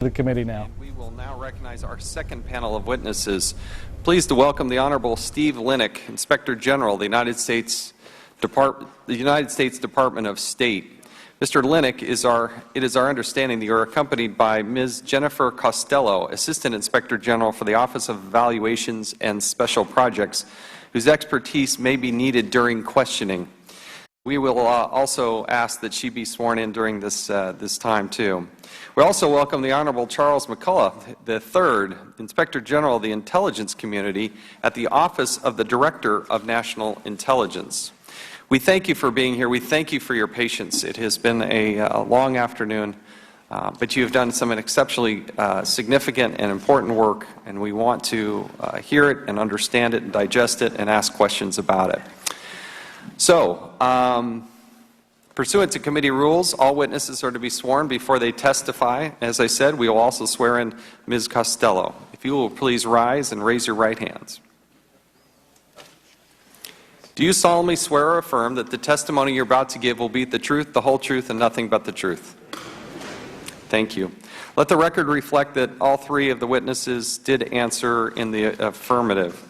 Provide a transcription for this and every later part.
The committee now. We will now recognize our second panel of witnesses. Pleased to welcome the Honorable Steve Linick, Inspector General of the United States Department of State. Mr. Linick, it is our understanding that you are accompanied by Ms. Jennifer Costello, Assistant Inspector General for the Office of Evaluations and Special Projects, whose expertise may be needed during questioning. We will also ask that she be sworn in during this time, too. We also welcome the Honorable Charles McCullough, III, Inspector General of the Intelligence Community at the Office of the Director of National Intelligence. We thank you for being here. We thank you for your patience. It has been a long afternoon, but you have done some exceptionally significant and important work, and we want to hear it and understand it and digest it and ask questions about it. So, pursuant to committee rules, all witnesses are to be sworn before they testify. As I said, we will also swear in Ms. Costello. If you will please rise and raise your right hands. Do you solemnly swear or affirm that the testimony you're about to give will be the truth, the whole truth, and nothing but the truth? Thank you. Let the record reflect that all three of the witnesses did answer in the affirmative.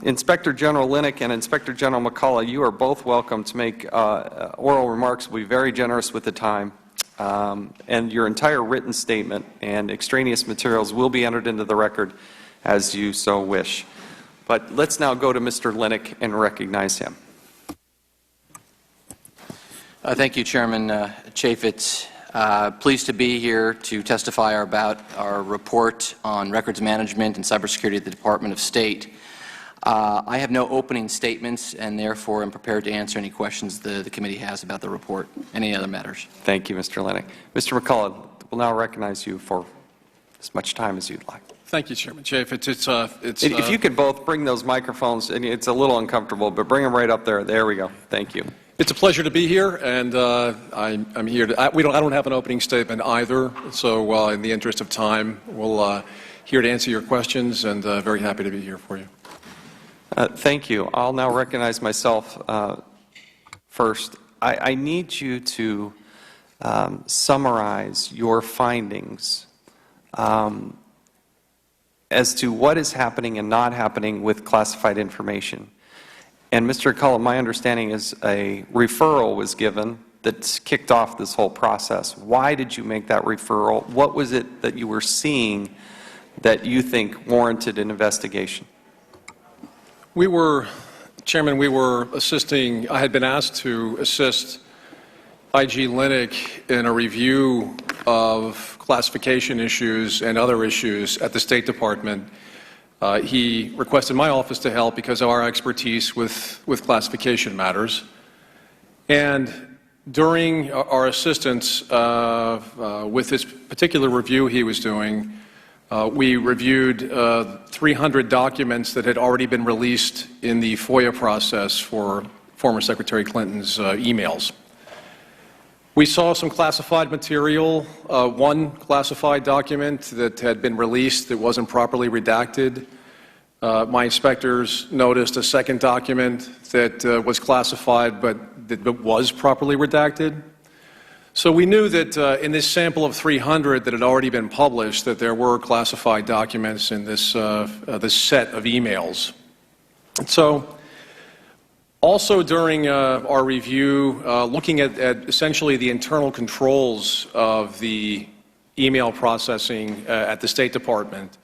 Inspector General Linick and Inspector General McCullough, you are both welcome to make oral remarks. We'll be very generous with the time. And your entire written statement and extraneous materials will be entered into the record as you so wish. But let's now go to Mr. Linick and recognize him. Thank you, Chairman Chaffetz. Pleased to be here to testify about our report on records management and cybersecurity at the Department of State. I have no opening statements, and therefore am prepared to answer any questions the committee has about the report. Any other matters? Thank you, Mr. Linick. Mr. McCullough, we'll now recognize you for as much time as you'd like. Thank you, Chairman Chaffetz. If you could both bring those microphones, and it's a little uncomfortable, but bring them right up there. There we go. Thank you. It's a pleasure to be here, and I'm here to. I don't have an opening statement either, so in the interest of time, we'll here to answer your questions, and very happy to be here for you. Thank you. I'll now recognize myself first. I need you to summarize your findings as to what is happening and not happening with classified information. And Mr. McCullough, my understanding is a referral was given that's kicked off this whole process. Why did you make that referral? What was it that you were seeing that you think warranted an investigation? Chairman, we were assisting, I had been asked to assist IG Linick in a review of classification issues and other issues at the State Department. He requested my office to help because of our expertise with classification matters. And during our assistance with this particular review he was doing, we reviewed 300 documents that had already been released in the FOIA process for former Secretary Clinton's emails. We saw some classified material, one classified document that had been released that wasn't properly redacted. My inspectors noticed a second document that was classified but that was properly redacted. So we knew that in this sample of 300 that had already been published that there were classified documents in this, this set of emails. So also during our review, looking at essentially the internal controls of the email processing at the State Department,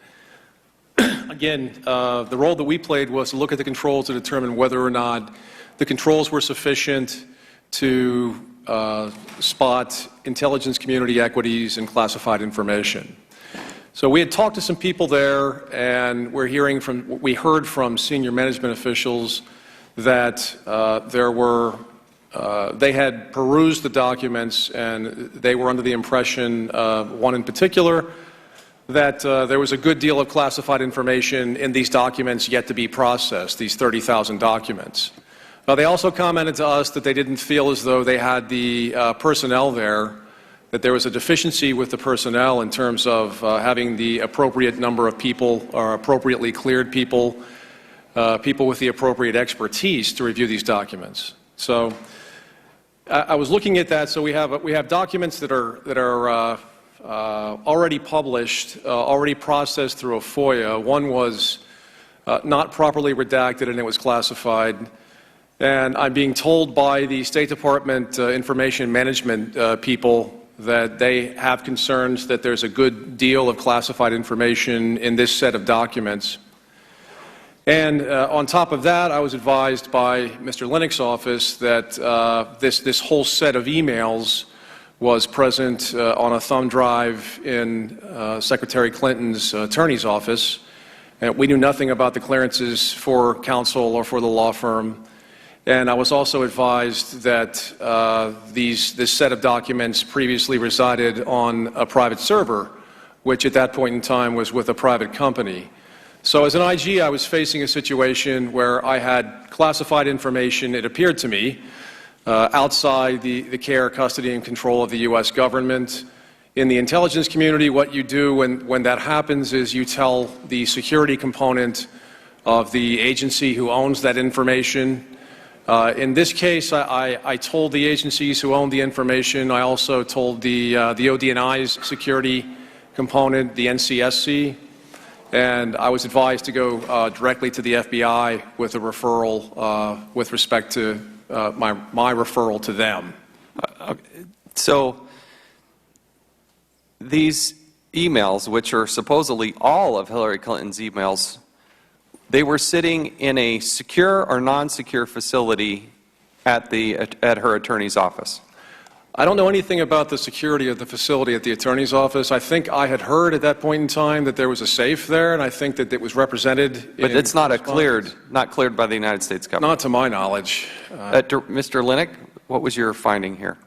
again, the role that we played was to look at the controls to determine whether or not the controls were sufficient to spot intelligence community equities and classified information. So we had talked to some people there, and we heard from senior management officials that they had perused the documents, and they were under the impression, one in particular, that there was a good deal of classified information in these documents yet to be processed, these 30,000 documents. They also commented to us that they didn't feel as though they had the personnel there, that there was a deficiency with the personnel in terms of having the appropriate number of people or appropriately cleared people, people with the appropriate expertise to review these documents. So I was looking at that. So we have documents that are already published, already processed through a FOIA. One was not properly redacted and it was classified. And I'm being told by the State Department information management people that they have concerns that there's a good deal of classified information in this set of documents. And on top of that, I was advised by Mr. Linick's office that this whole set of emails was present on a thumb drive in Secretary Clinton's attorney's office. And we knew nothing about the clearances for counsel or for the law firm. And I was also advised that this set of documents previously resided on a private server, which at that point in time was with a private company. So as an IG, I was facing a situation where I had classified information, it appeared to me, outside the care, custody, and control of the U.S. government. In the intelligence community, what you do when that happens is you tell the security component of the agency who owns that information. In this case, I told the agencies who owned the information. I also told the OD&I's security component, the NCSC, and I was advised to go directly to the FBI with a referral with respect to my referral to them. So these emails, which are supposedly all of Hillary Clinton's emails, they were sitting in a secure or non-secure facility at her attorney's office. I don't know anything about the security of the facility at the attorney's office. I think I had heard at that point in time that there was a safe there, and I think that it was represented. But it's not cleared by the United States government. Not to my knowledge. Mr. Linick, what was your finding here?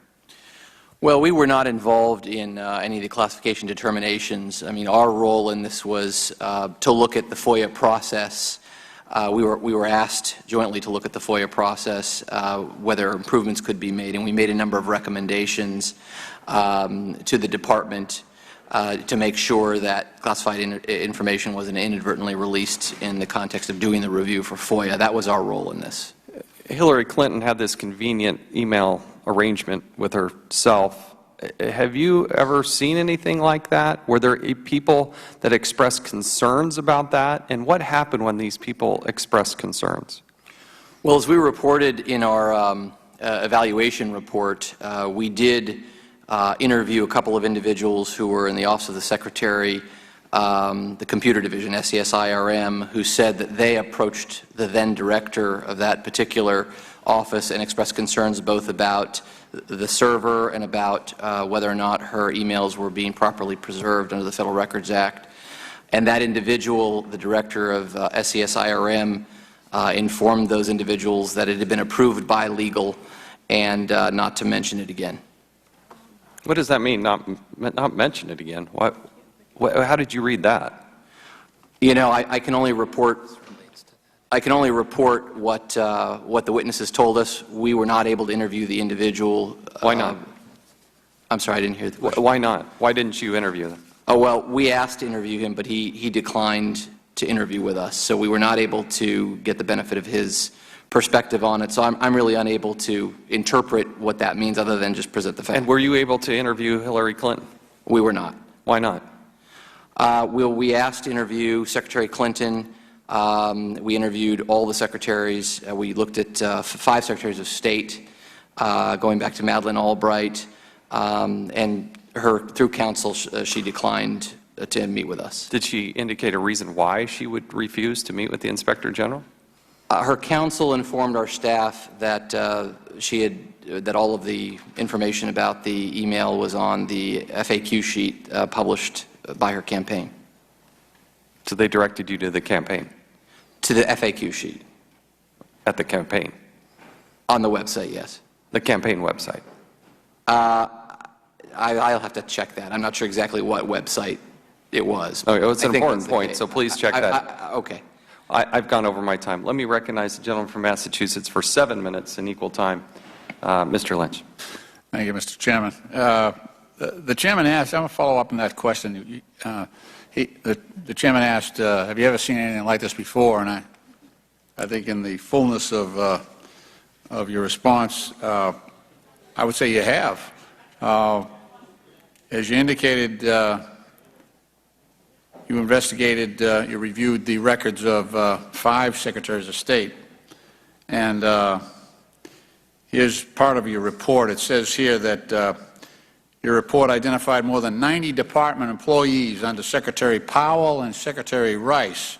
Well, we were not involved in any of the classification determinations. I mean, our role in this was to look at the FOIA process. We were asked jointly to look at the FOIA process, whether improvements could be made, and we made a number of recommendations to the Department to make sure that classified information wasn't inadvertently released in the context of doing the review for FOIA. That was our role in this. Hillary Clinton had this convenient email arrangement with herself. Have you ever seen anything like that? Were there people that expressed concerns about that? And what happened when these people expressed concerns? Well, as we reported in our evaluation report, we did interview a couple of individuals who were in the Office of the Secretary, the Computer Division, SCSIRM, who said that they approached the then director of that particular office and expressed concerns both about the server and about whether or not her emails were being properly preserved under the Federal Records Act. And that individual, the director of SCSIRM, informed those individuals that it had been approved by legal and not to mention it again. What does that mean, not mention it again? How did you read that? You know, I can only report what the witnesses told us. We were not able to interview the individual. Why not? I'm sorry, I didn't hear the question. Why not? Why didn't you interview them? Oh, well, we asked to interview him, but he declined to interview with us. So we were not able to get the benefit of his perspective on it. So I'm really unable to interpret what that means other than just present the fact. And were you able to interview Hillary Clinton? We were not. Why not? We asked to interview Secretary Clinton. We interviewed all the secretaries. We looked at 5 secretaries of state, going back to Madeleine Albright, and through counsel, she declined to meet with us. Did she indicate a reason why she would refuse to meet with the Inspector General? Her counsel informed our staff that that all of the information about the email was on the FAQ sheet published by her campaign. So they directed you to the campaign? To the FAQ sheet. At the campaign? On the website, yes. The campaign website? I'll have to check that. I'm not sure exactly what website it was. Okay, well, it's an important point, so please check that. Okay. I've gone over my time. Let me recognize the gentleman from Massachusetts for 7 minutes in equal time. Mr. Lynch. Thank you, Mr. Chairman. The chairman asked, I'm going to follow up on that question. The chairman asked, have you ever seen anything like this before? And I think in the fullness of your response, I would say you have. As you indicated, you investigated, you reviewed the records of 5 Secretaries of State. And here's part of your report. It says here that your report identified more than 90 department employees under Secretary Powell and Secretary Rice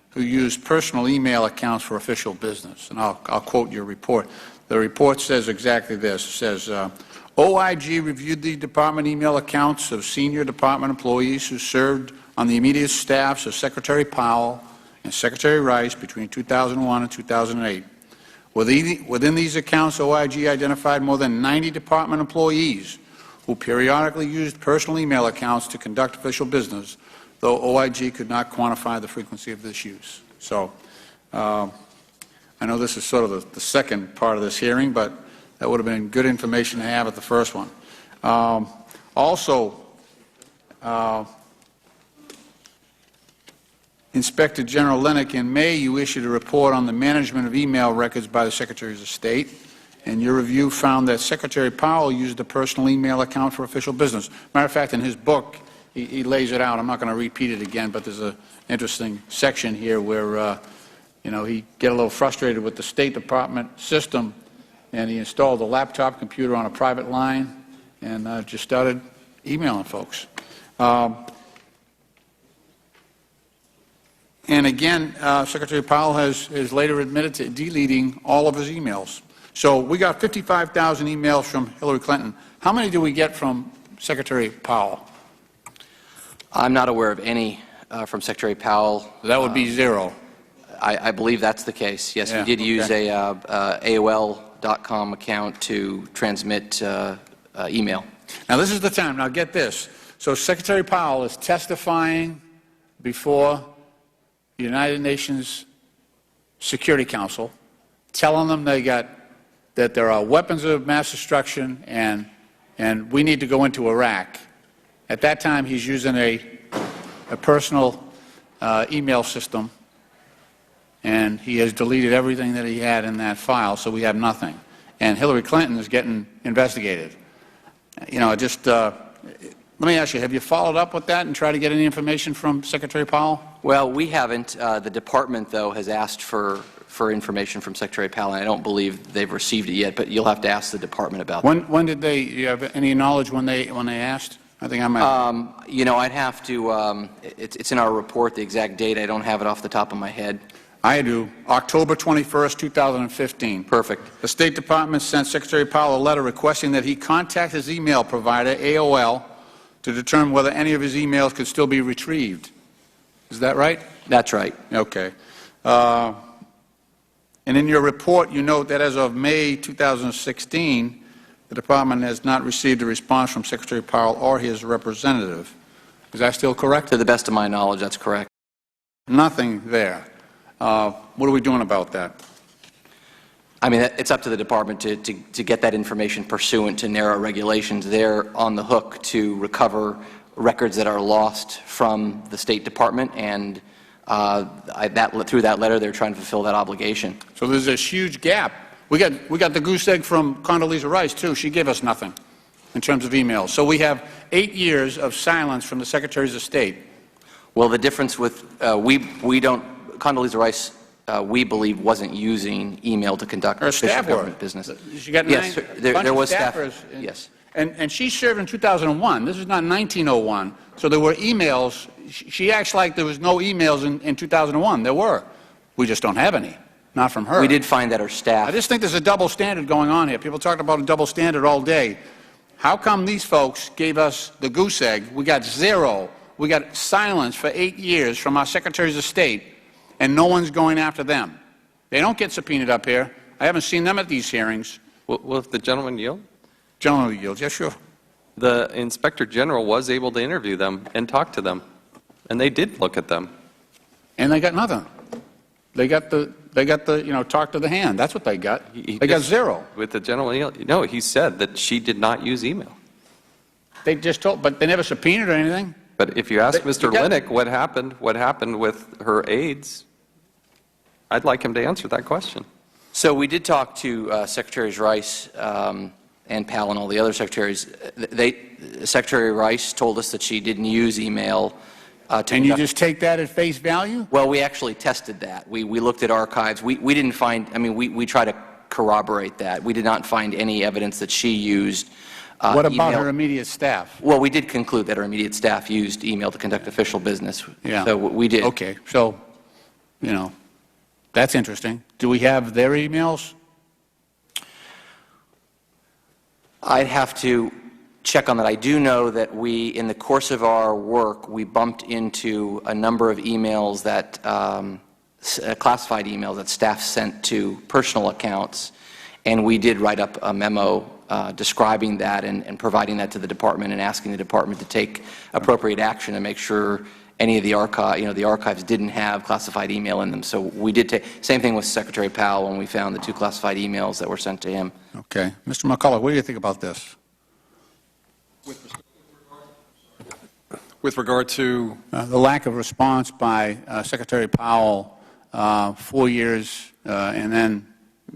who used personal email accounts for official business. And I'll quote your report. The report says exactly this. It says, OIG reviewed the department email accounts of senior department employees who served on the immediate staffs of Secretary Powell and Secretary Rice between 2001 and 2008. Within these accounts, OIG identified more than 90 department employees who periodically used personal email accounts to conduct official business, though OIG could not quantify the frequency of this use. So I know this is sort of the second part of this hearing, but that would have been good information to have at the first one. Also, Inspector General Lennick, in May you issued a report on the management of email records by the Secretaries of State, and your review found that Secretary Powell used a personal email account for official business. Matter of fact, in his book, he lays it out. I'm not going to repeat it again, but there's an interesting section here where he get a little frustrated with the State Department system, and he installed a laptop computer on a private line and just started emailing folks. And again, Secretary Powell has later admitted to deleting all of his emails. So we got 55,000 emails from Hillary Clinton. How many do we get from Secretary Powell? I'm not aware of any from Secretary Powell. That would be 0. I believe that's the case. Yes, Yeah, we did use a AOL.com account to transmit email. Now this is the time. Now get this. So Secretary Powell is testifying before the United Nations Security Council, telling them that there are weapons of mass destruction and we need to go into Iraq. At that time, he's using a personal email system, and he has deleted everything that he had in that file, so we have nothing. And Hillary Clinton is getting investigated. Let me ask you, have you followed up with that and tried to get any information from Secretary Powell? Well, we haven't. The Department, though, has asked for information from Secretary Powell, and I don't believe they've received it yet, but you'll have to ask the Department about that. When did they, do you have any knowledge when they asked? I think I might. I'd have to, it's in our report, the exact date. I don't have it off the top of my head. I do. October 21st, 2015. Perfect. The State Department sent Secretary Powell a letter requesting that he contact his email provider, AOL, to determine whether any of his emails could still be retrieved. Is that right? That's right. Okay. And in your report, you note that as of May 2016, the Department has not received a response from Secretary Powell or his representative. Is that still correct? To the best of my knowledge, that's correct. Nothing there. What are we doing about that? I mean, it's up to the Department to get that information pursuant to NARA regulations. They're on the hook to recover records that are lost from the State Department, and through that letter, they're trying to fulfill that obligation. So there's this huge gap. We got the goose egg from Condoleezza Rice, too. She gave us nothing in terms of emails. So we have 8 years of silence from the Secretaries of State. Well, the difference with, Condoleezza Rice, we believe, wasn't using email to conduct official government business. She got yes, there was staffers. Yes. And she served in 2001. This is not 1901. So there were emails. She acts like there was no emails in 2001. There were. We just don't have any. Not from her. We did find that her staff. I just think there's a double standard going on here. People talk about a double standard all day. How come these folks gave us the goose egg? We got 0. We got silence for 8 years from our Secretaries of State, and no one's going after them. They don't get subpoenaed up here. I haven't seen them at these hearings. Will the gentleman yield? Gentleman yields. Yes, sure. The Inspector General was able to interview them and talk to them, and they did look at them. And they got nothing. They got the talk to the hand. That's what they got. They got 0. With the gentleman, no, he said that she did not use email. They just told, but they never subpoenaed or anything. But if you ask Mr. Lennick what happened with her aides, I'd like him to answer that question. So we did talk to Secretaries Rice and Powell and all the other secretaries, Secretary Rice told us that she didn't use email. And you just take that at face value? Well, we actually tested that. We looked at archives. We didn't find, I mean, we try to corroborate that. We did not find any evidence that she used what about her immediate staff? Well, we did conclude that her immediate staff used email to conduct official business. Yeah. So we did. Okay. So, you know, that's interesting. Do we have their emails? I'd have to check on that. I do know that we, in the course of our work, we bumped into a number of emails that, classified emails that staff sent to personal accounts, and we did write up a memo describing that and providing that to the department and asking the department to take appropriate action to make sure any of the archives didn't have classified email in them. So we did take, same thing with Secretary Powell when we found the 2 classified emails that were sent to him. Okay. Mr. McCullough, what do you think about this? With regard to the lack of response by Secretary Powell, 4 years, and then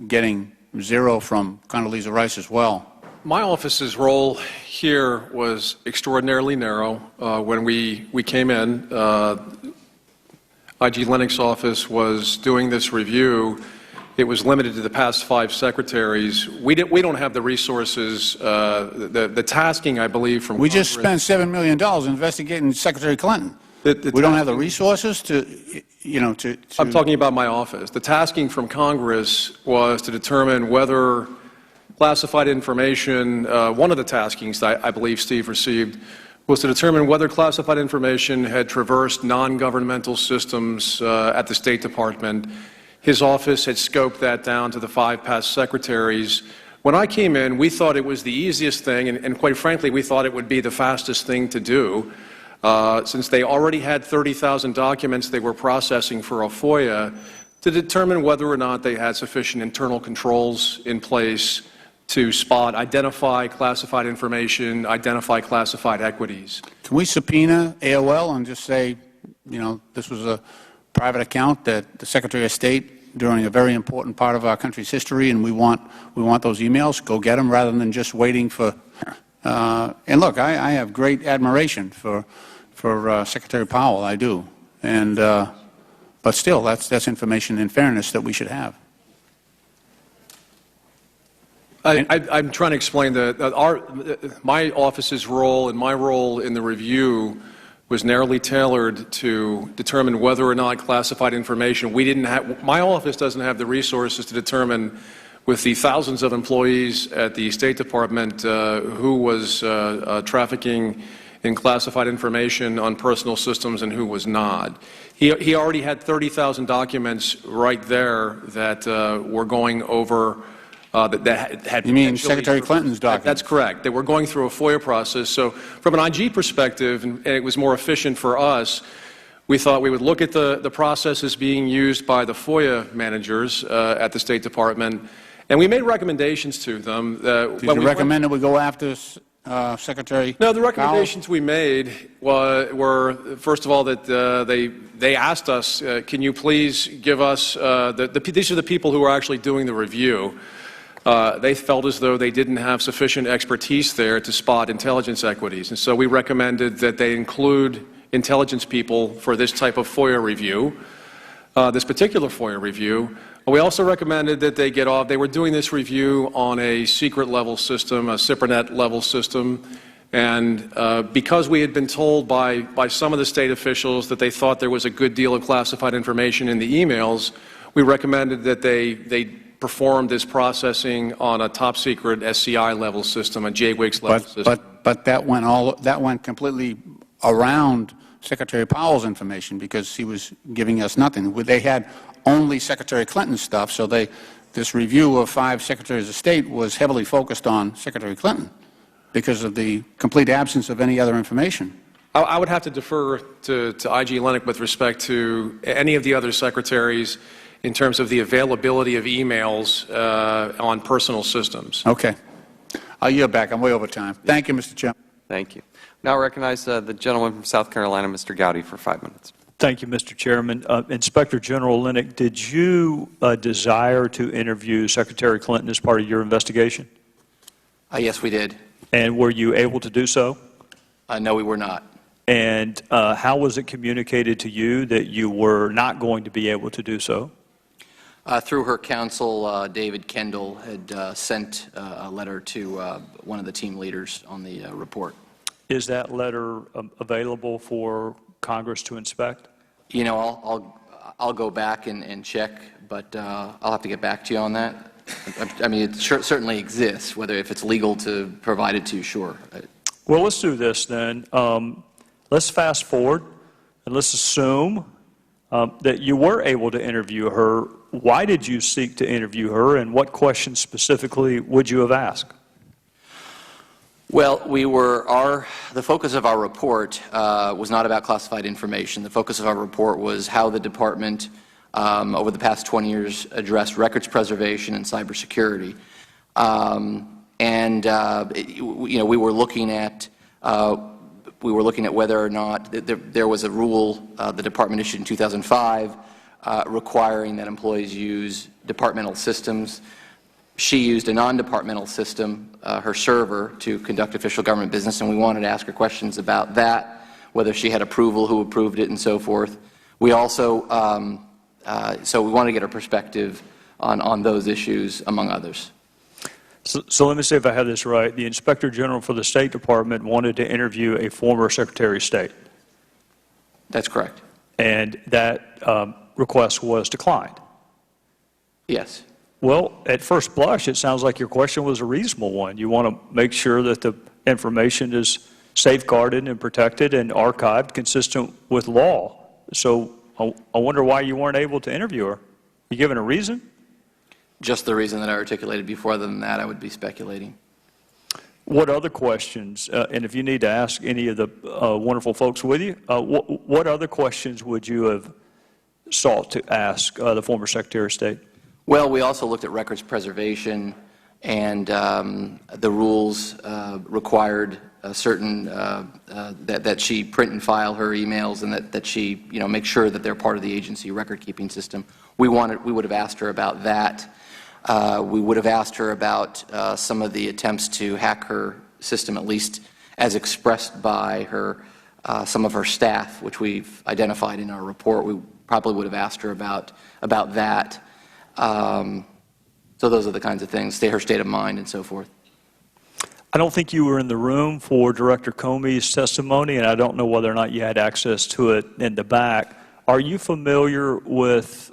getting 0 from Condoleezza Rice as well. my office's role here was extraordinarily narrow. When we came in, IG Lennox's office was doing this review. It was limited to the past 5 secretaries. We don't have the resources, the tasking, I believe, from We Congress. just spent $7 million investigating Secretary Clinton. We don't have the resources to, to... I'm talking about my office. The tasking from Congress was to determine whether classified information, one of the taskings that I believe Steve received, was to determine whether classified information had traversed non-governmental systems at the State Department. His office had scoped that down to the 5 past secretaries. When I came in, we thought it was the easiest thing, and quite frankly, we thought it would be the fastest thing to do. Since they already had 30,000 documents they were processing for a FOIA, to determine whether or not they had sufficient internal controls in place to identify classified information, identify classified equities. Can we subpoena AOL and just say, this was a private account that the Secretary of State during a very important part of our country's history, and we want those emails? Go get them rather than just waiting for. And look, I have great admiration for Secretary Powell. I do, and but still, that's information, in fairness, that we should have. I'm trying to explain that my office's role and my role in the review was narrowly tailored to determine whether or not classified information. My office doesn't have the resources to determine, with the thousands of employees at the State Department, who was trafficking in classified information on personal systems and who was not. He already had 30,000 documents right there that were going over. That had You mean Secretary Clinton's documents? That's correct. They were going through a FOIA process. So from an IG perspective, and it was more efficient for us, we thought we would look at the processes being used by the FOIA managers at the State Department, and we made recommendations to them. Did you recommend that we go after Secretary No, the recommendations we made were, first of all, that they asked us, can you please give us, these are the people who are actually doing the review. They felt as though they didn't have sufficient expertise there to spot intelligence equities. And so we recommended that they include intelligence people for this type of FOIA review, this particular FOIA review. We also recommended that they were doing this review on a secret level system, a CIPRNet level system. And because we had been told by some of the state officials that they thought there was a good deal of classified information in the emails, we recommended that they performed this processing on a top secret SCI level system, a JWICS level system. But that went completely around Secretary Powell's information because he was giving us nothing. They had only Secretary Clinton's stuff, so this review of 5 Secretaries of State was heavily focused on Secretary Clinton because of the complete absence of any other information. I would have to defer to IG Lennox with respect to any of the other secretaries in terms of the availability of emails on personal systems. Okay. I'll yield back. I'm way over time. Thank you, Mr. Chairman. Thank you. Now I recognize the gentleman from South Carolina, Mr. Gowdy, for 5 minutes. Thank you, Mr. Chairman. Inspector General Lennox, did you desire to interview Secretary Clinton as part of your investigation? Yes, we did. And were you able to do so? No, we were not. And how was it communicated to you that you were not going to be able to do so? Through her counsel, David Kendall had sent a letter to one of the team leaders on the report. Is that letter available for Congress to inspect? You know, I'll go back and check, but I'll have to get back to you on that. I mean, it certainly exists. Whether if it's legal to provide it to you, sure. Well, let's do this then. Let's fast forward and let's assume that you were able to interview her. Why did you seek to interview her, and what questions specifically would you have asked? Well, the focus of our report was not about classified information. The focus of our report was how the department, over the past 20 years, addressed records preservation and cybersecurity. You know, we were looking at whether or not there was a rule the department issued in 2005 requiring that employees use departmental systems. She used a non-departmental system, her server, to conduct official government business, and we wanted to ask her questions about that, whether she had approval, who approved it, and so forth. We also, so we want to get her perspective on those issues, among others. So let me see if I have this right. The Inspector General for the State Department wanted to interview a former Secretary of State. That's correct. And that request was declined. Yes. Well, at first blush, it sounds like your question was a reasonable one. You want to make sure that the information is safeguarded and protected and archived consistent with law. So I wonder why you weren't able to interview her. You given a reason? Just the reason that I articulated before. Other than that, I would be speculating. What other questions, and if you need to ask any of the wonderful folks with you, what other questions would you have sought to ask the former Secretary of State? Well, we also looked at records preservation, and the rules required certain that she print and file her emails, and that she, you know, make sure that they're part of the agency record-keeping system. We would have asked her about that. We would have asked her about some of the attempts to hack her system, at least as expressed by her some of her staff, which we've identified in our report. We probably would have asked her about that. So those are the kinds of things, her state of mind and so forth. I don't think you were in the room for Director Comey's testimony, and I don't know whether or not you had access to it in the back. Are you familiar with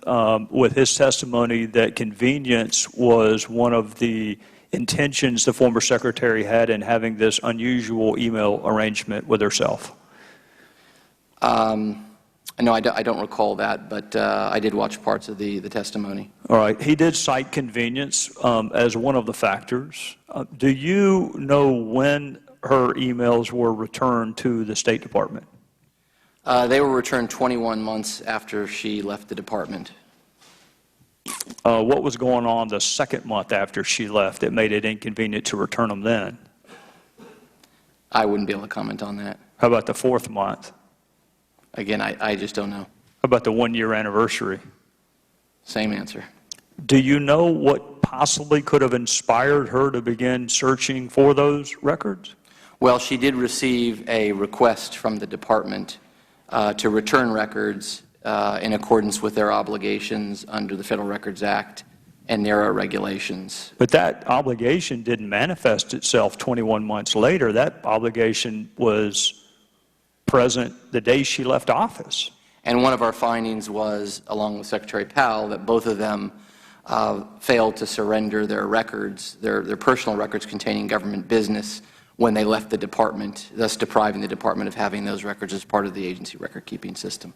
his testimony that convenience was one of the intentions the former secretary had in having this unusual email arrangement with herself? No, I don't recall that, but I did watch parts of the testimony. All right. He did cite convenience as one of the factors. Do you know when her emails were returned to the State Department? They were returned 21 months after she left the department. What was going on the second month after she left that made it inconvenient to return them then? I wouldn't be able to comment on that. How about the fourth month? Again, I just don't know. How about the one-year anniversary? Same answer. Do you know what possibly could have inspired her to begin searching for those records? Well, she did receive a request from the department to return records in accordance with their obligations under the Federal Records Act and NARA regulations. But that obligation didn't manifest itself 21 months later. That obligation was present the day she left office. And one of our findings was, along with Secretary Powell, that both of them failed to surrender their records, their personal records containing government business, when they left the department, thus depriving the department of having those records as part of the agency record-keeping system.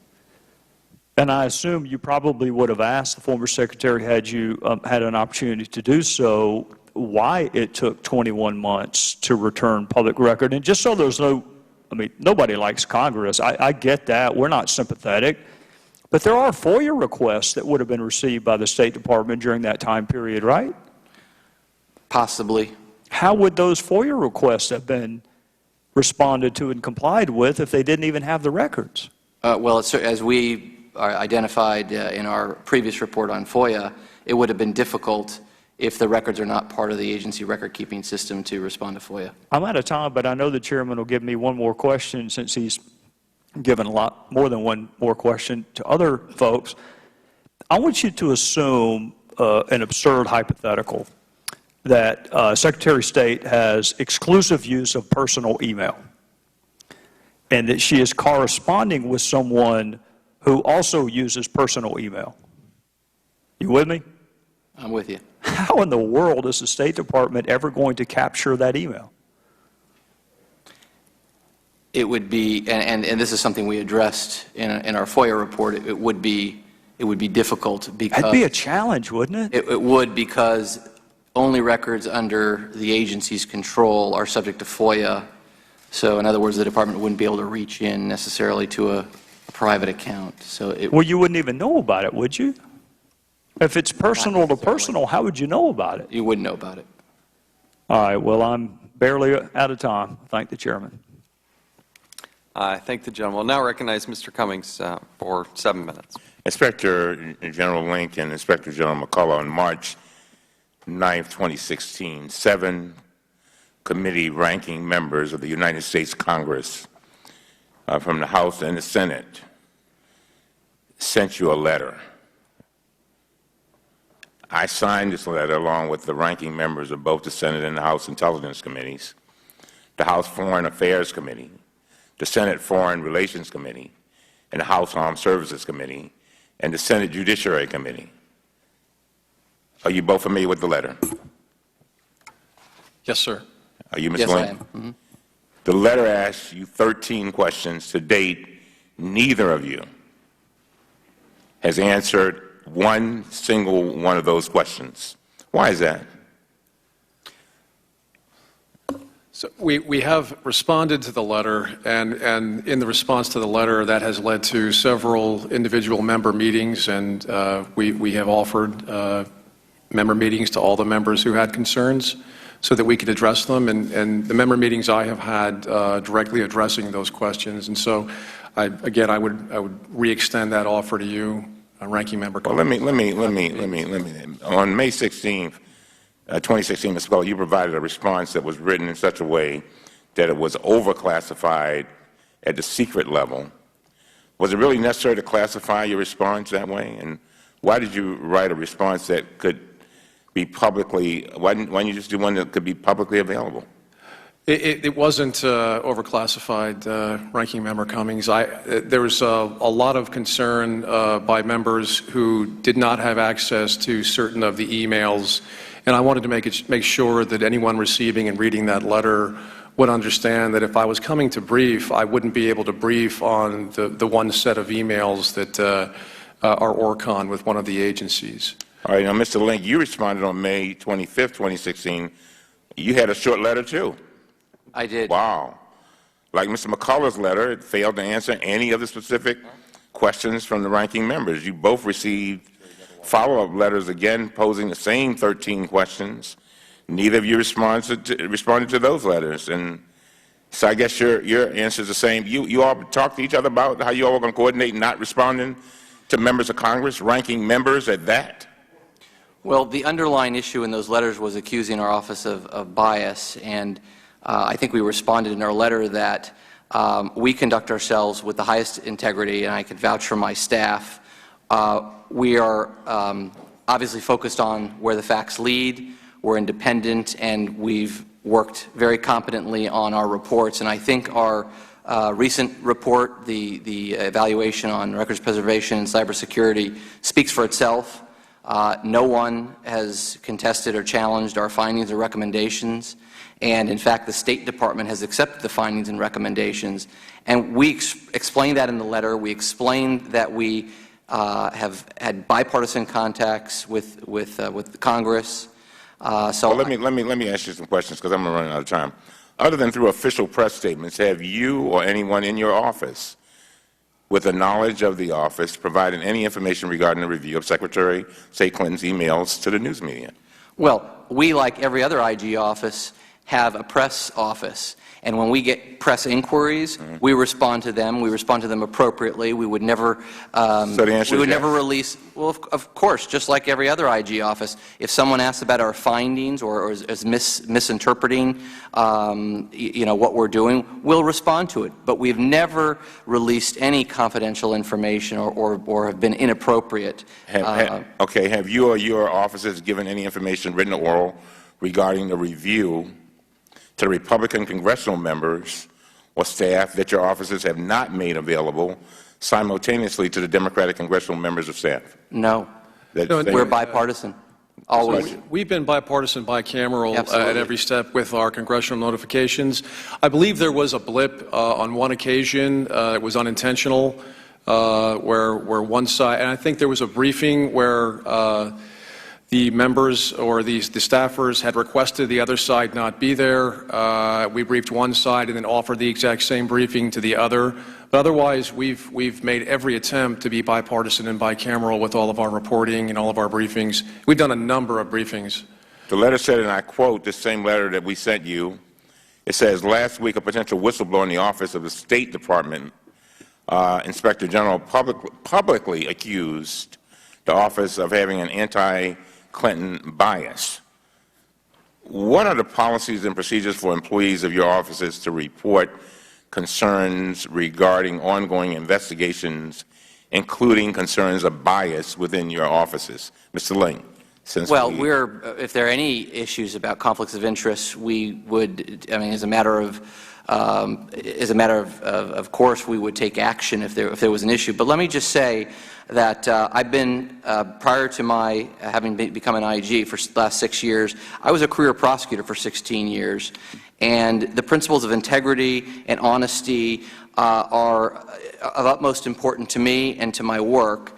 And I assume you probably would have asked the former secretary, had you had an opportunity to do so, why it took 21 months to return public record. And just so there's no, I mean, nobody likes Congress. I get that. We're not sympathetic. But there are FOIA requests that would have been received by the State Department during that time period, right? Possibly. How would those FOIA requests have been responded to and complied with if they didn't even have the records? Well, as we identified in our previous report on FOIA, it would have been difficult if the records are not part of the agency record-keeping system to respond to FOIA. I'm out of time, but I know the chairman will give me one more question since he's given a lot more than one more question to other folks. I want you to assume an absurd hypothetical that Secretary of State has exclusive use of personal email and that she is corresponding with someone who also uses personal email. You with me? I'm with you. How in the world is the State Department ever going to capture that email? It would be, and this is something we addressed in our FOIA report, it would be difficult because... That'd be a challenge, wouldn't it? It would, because only records under the agency's control are subject to FOIA. So in other words, the department wouldn't be able to reach in necessarily to a private account. So well, you wouldn't even know about it, would you? If it's personal to personal, how would you know about it? You wouldn't know about it. All right, well, I'm barely out of time. Thank the chairman. I thank the gentleman. I'll now recognize Mr. Cummings for 7 minutes. Inspector General Link and Inspector General McCullough, on March 9, 2016, 7 committee ranking members of the United States Congress from the House and the Senate sent you a letter. I signed this letter along with the ranking members of both the Senate and the House Intelligence Committees, the House Foreign Affairs Committee, the Senate Foreign Relations Committee, and the House Armed Services Committee, and the Senate Judiciary Committee. Are you both familiar with the letter? Yes, sir. Are you, Mr. Yes, Lynn? I am. Mm-hmm. The letter asks you 13 questions. To date, neither of you has answered one single one of those questions. Why is that? So we have responded to the letter, and in the response to the letter, that has led to several individual member meetings, and we have offered member meetings to all the members who had concerns so that we could address them, and the member meetings I have had directly addressing those questions. And so, I would re-extend that offer to you, Ranking Member. Well, let me. On May 16th, 2016, Mr. McCullough, you provided a response that was written in such a way that it was overclassified at the secret level. Was it really necessary to classify your response that way? And why did you write a response that could be publicly, why didn't you just do one that could be publicly available? It wasn't overclassified, Ranking Member Cummings. There was a lot of concern by members who did not have access to certain of the emails, and I wanted to make sure that anyone receiving and reading that letter would understand that if I was coming to brief, I wouldn't be able to brief on the one set of emails that are ORCON with one of the agencies. All right, now, Mr. Link, you responded on May 25th, 2016. You had a short letter, too. I did. Wow. Like Mr. McCullough's letter, it failed to answer any of the specific questions from the ranking members. You both received follow-up letters again posing the same 13 questions. Neither of you responded to those letters. And so I guess your answer is the same. You all talk to each other about how you all are going to coordinate not responding to members of Congress, ranking members at that? Well, the underlying issue in those letters was accusing our office of bias, and I think we responded in our letter that we conduct ourselves with the highest integrity, and I can vouch for my staff. We are obviously focused on where the facts lead. We're independent, and we've worked very competently on our reports. And I think our recent report, the evaluation on records preservation and cybersecurity, speaks for itself. No one has contested or challenged our findings or recommendations. And in fact, the State Department has accepted the findings and recommendations. And we explained that in the letter. We explained that we have had bipartisan contacts with Congress. So well, let me ask you some questions because I'm running out of time. Other than through official press statements, have you or anyone in your office, with the knowledge of the office, provided any information regarding the review of Secretary of State Clinton's emails to the news media? Well, we, like every other IG office, have a press office. And when we get press inquiries, we respond to them. We respond to them appropriately. We would never, never release. Well, of course, just like every other IG office, if someone asks about our findings or is misinterpreting, what we're doing, we'll respond to it. But we've never released any confidential information or have been inappropriate. Okay. Have you or your offices given any information, written or oral, regarding the review to the Republican congressional members or staff that your offices have not made available simultaneously to the Democratic congressional members of staff? No. We're bipartisan. Always. We've been bipartisan, bicameral at every step with our congressional notifications. I believe there was a blip on one occasion. It was unintentional, where one side, and I think there was a briefing where the members or the staffers had requested the other side not be there. We briefed one side and then offered the exact same briefing to the other. But otherwise, we've made every attempt to be bipartisan and bicameral with all of our reporting and all of our briefings. We've done a number of briefings. The letter said, and I quote this same letter that we sent you, it says, last week a potential whistleblower in the office of the State Department Inspector General publicly accused the office of having an anti-Clinton bias. What are the policies and procedures for employees of your offices to report concerns regarding ongoing investigations, including concerns of bias within your offices? Mr. Ling, since if there are any issues about conflicts of interest, we would, as a matter of course, we would take action if there was an issue. But let me just say that I've been, prior to my having become an IG for the last 6 years, I was a career prosecutor for 16 years. And the principles of integrity and honesty are of utmost importance to me and to my work.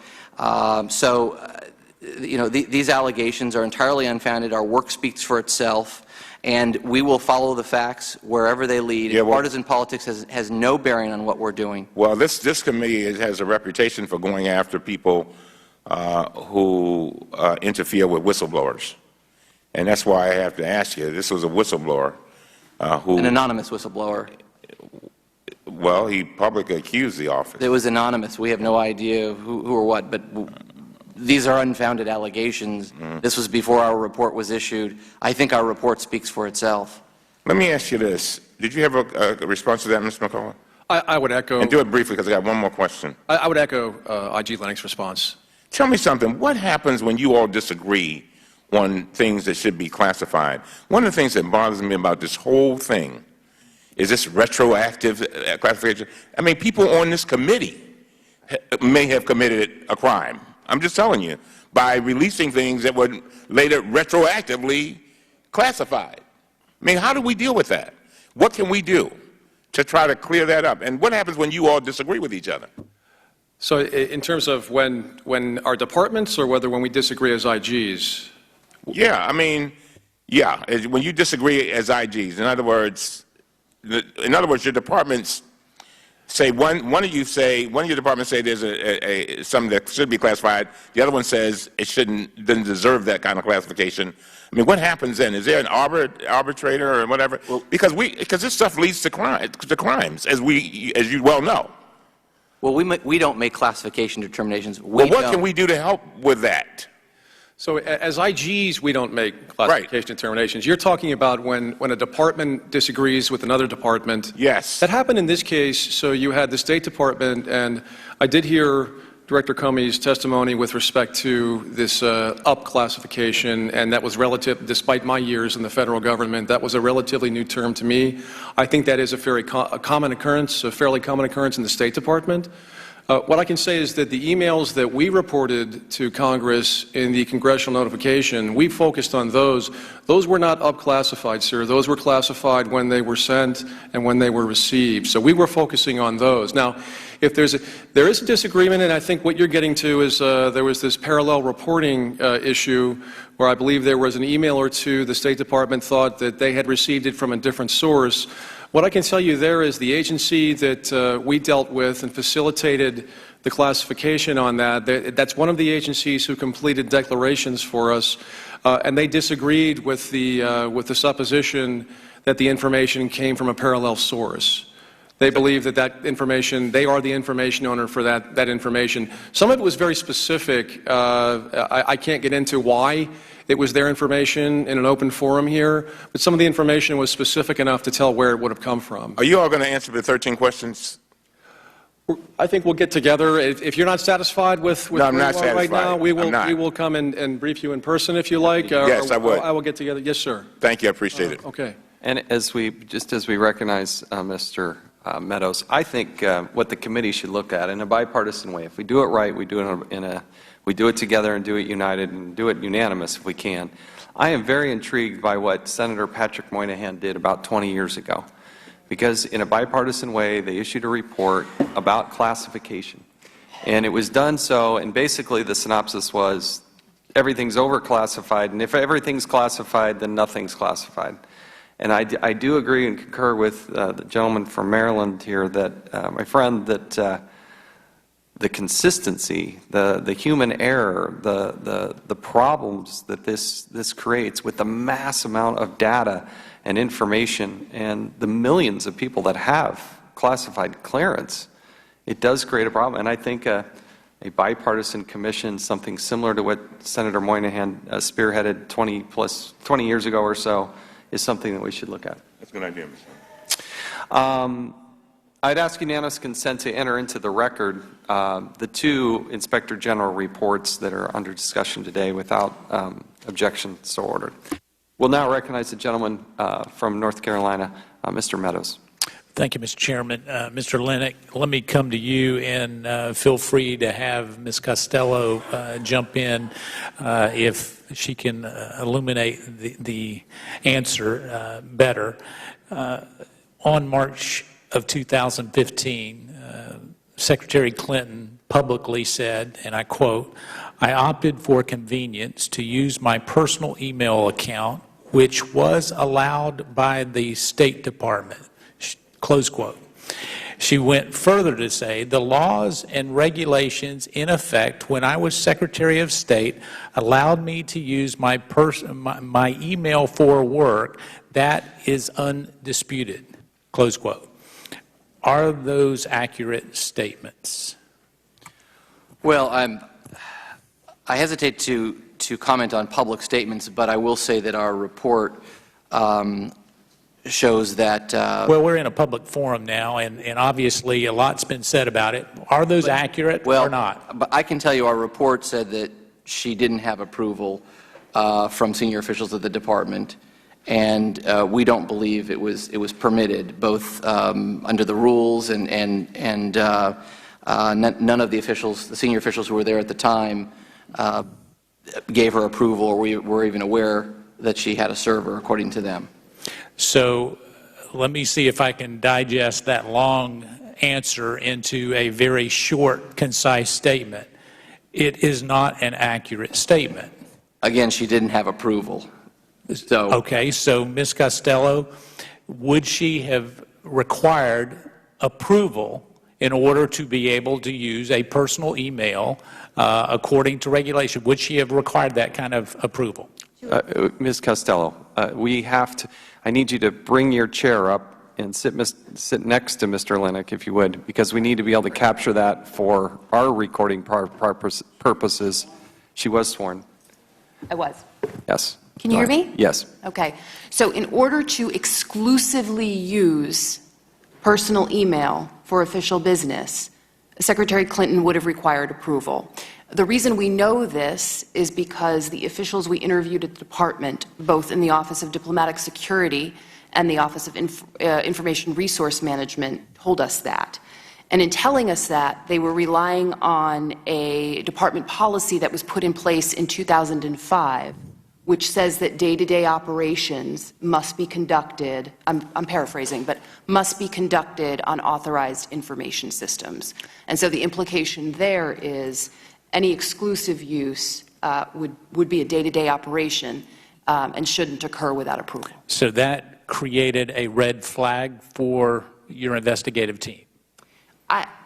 These allegations are entirely unfounded. Our work speaks for itself. And we will follow the facts wherever they lead. Partisan politics has no bearing on what we're doing. Well, this committee has a reputation for going after people who interfere with whistleblowers. And that's why I have to ask you, this was a whistleblower an anonymous whistleblower. Well, he publicly accused the office. It was anonymous. We have no idea who or what, but these are unfounded allegations. This was before our report was issued. I think our report speaks for itself. Let me ask you this. Did you have a response to that, Mr. McCullough? I would echo. And do it briefly, because I got one more question. I would echo IG Lennox's response. Tell me something. What happens when you all disagree on things that should be classified? One of the things that bothers me about this whole thing is this retroactive classification. People on this committee may have committed a crime. I'm just telling you, by releasing things that were later retroactively classified. How do we deal with that? What can we do to try to clear that up? And what happens when you all disagree with each other? So in terms of when our departments or when we disagree as IGs? Yeah, when you disagree as IGs, in other words, your departments say one of your departments say there's something that should be classified. The other one says it doesn't deserve that kind of classification. What happens then? Is there an arbitrator or whatever? Well, because this stuff leads to crimes, as you well know. Well, we don't make classification determinations. What can we do to help with that? So as IGs, we don't make classification determinations. You're talking about when a department disagrees with another department. Yes. That happened in this case. So you had the State Department, and I did hear Director Comey's testimony with respect to this up classification, and that was relative, despite my years in the federal government, that was a relatively new term to me. I think that is a fairly common occurrence in the State Department. What I can say is that the emails that we reported to Congress in the congressional notification, we focused on those. Those were not up-classified, sir. Those were classified when they were sent and when they were received. So we were focusing on those. Now, if there is a disagreement, and I think what you're getting to is there was this parallel reporting issue where I believe there was an email or two the State Department thought that they had received it from a different source. What I can tell you there is the agency that we dealt with and facilitated the classification on that's one of the agencies who completed declarations for us, and they disagreed with the supposition that the information came from a parallel source. They believe that information, they are the information owner for that information. Some of it was very specific. I can't get into why it was their information in an open forum here, but some of the information was specific enough to tell where it would have come from. Are you all going to answer the 13 questions? I think we'll get together. If you're not satisfied with No, I'm where not we are right now, satisfied. we I'm not. will come and brief you in person if you like. Yes, I would. I will get together. Yes, sir. Thank you. I appreciate it. Okay. And just as we recognize Mr. Meadows, I think what the committee should look at in a bipartisan way, if we do it right, we do it we do it together and do it united and do it unanimous if we can. I am very intrigued by what Senator Patrick Moynihan did about 20 years ago, because in a bipartisan way they issued a report about classification, and it was done so, and basically the synopsis was everything's overclassified, and if everything's classified, then nothing's classified. And I do agree and concur with the gentleman from Maryland here that, my friend, that the consistency, the human error, the problems that this creates with the mass amount of data and information and the millions of people that have classified clearance, it does create a problem. And I think a bipartisan commission, something similar to what Senator Moynihan spearheaded 20 years ago or so, is something that we should look at. That's a good idea, Mr. I'd ask unanimous consent to enter into the record the two Inspector General reports that are under discussion today without objection, so ordered. We'll now recognize the gentleman from North Carolina, Mr. Meadows. Thank you, Mr. Chairman. Mr. Lennox, let me come to you, and feel free to have Ms. Costello jump in if she can illuminate the answer better. On March of 2015, Secretary Clinton publicly said, and I quote, "I opted for convenience to use my personal email account, which was allowed by the State Department." Close quote. She went further to say, "The laws and regulations in effect when I was Secretary of State allowed me to use my email for work. That is undisputed." Close quote. Are those accurate statements? Well, I hesitate to comment on public statements, but I will say that our report shows that... well, we're in a public forum now, and obviously a lot's been said about it. Are those accurate or not? But I can tell you our report said that she didn't have approval from senior officials of the department, and we don't believe it was permitted, both under the rules and none of the officials, the senior officials who were there at the time, gave her approval or were even aware that she had a server, according to them. So let me see if I can digest that long answer into a very short, concise statement. It is not an accurate statement. Again, she didn't have approval. So, okay, so Ms. Costello, would she have required approval in order to be able to use a personal email according to regulation? Would she have required that kind of approval? Ms. Costello, we have to... I need you to bring your chair up and sit next to Mr. Lennox, if you would, because we need to be able to capture that for our recording purposes. She was sworn. I was. Yes. Can you hear me? Yes. Okay. So in order to exclusively use personal email for official business, Secretary Clinton would have required approval. The reason we know this is because the officials we interviewed at the department, both in the Office of Diplomatic Security and the Office of Information Resource Management, told us that. And in telling us that, they were relying on a department policy that was put in place in 2005, which says that day-to-day operations must be conducted, I'm paraphrasing, but must be conducted on authorized information systems. And so the implication there is any exclusive use would be a day-to-day operation and shouldn't occur without approval. So that created a red flag for your investigative team?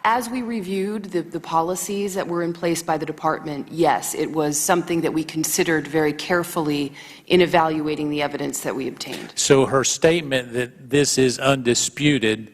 As we reviewed the policies that were in place by the department, yes, it was something that we considered very carefully in evaluating the evidence that we obtained. So her statement that this is undisputed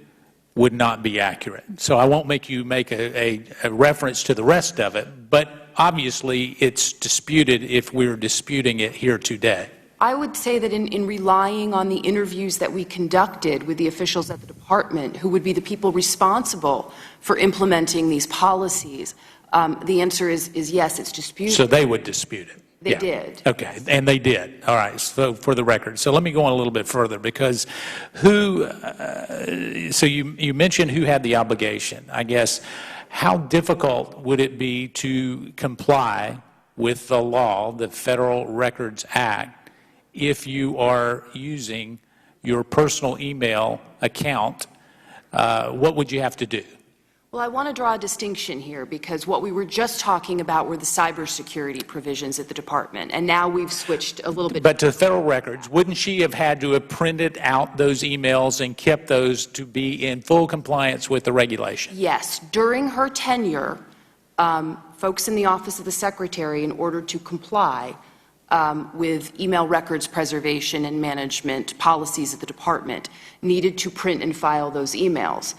would not be accurate. So I won't make you make a reference to the rest of it, but obviously it's disputed if we're disputing it here today. I would say that in relying on the interviews that we conducted with the officials at the department, who would be the people responsible for implementing these policies, the answer is yes, it's disputed. So they would dispute it? They did. Okay, and they did. All right, so for the record. So let me go on a little bit further, because so you mentioned who had the obligation. I guess, how difficult would it be to comply with the law, the Federal Records Act, if you are using your personal email account? What would you have to do? Well, I want to draw a distinction here, because what we were just talking about were the cybersecurity provisions at the department, and now we've switched a little bit. But to the Federal Records, wouldn't she have had to have printed out those emails and kept those to be in full compliance with the regulation? Yes. During her tenure, folks in the Office of the Secretary, in order to comply with email records preservation and management policies at the department, needed to print and file those emails.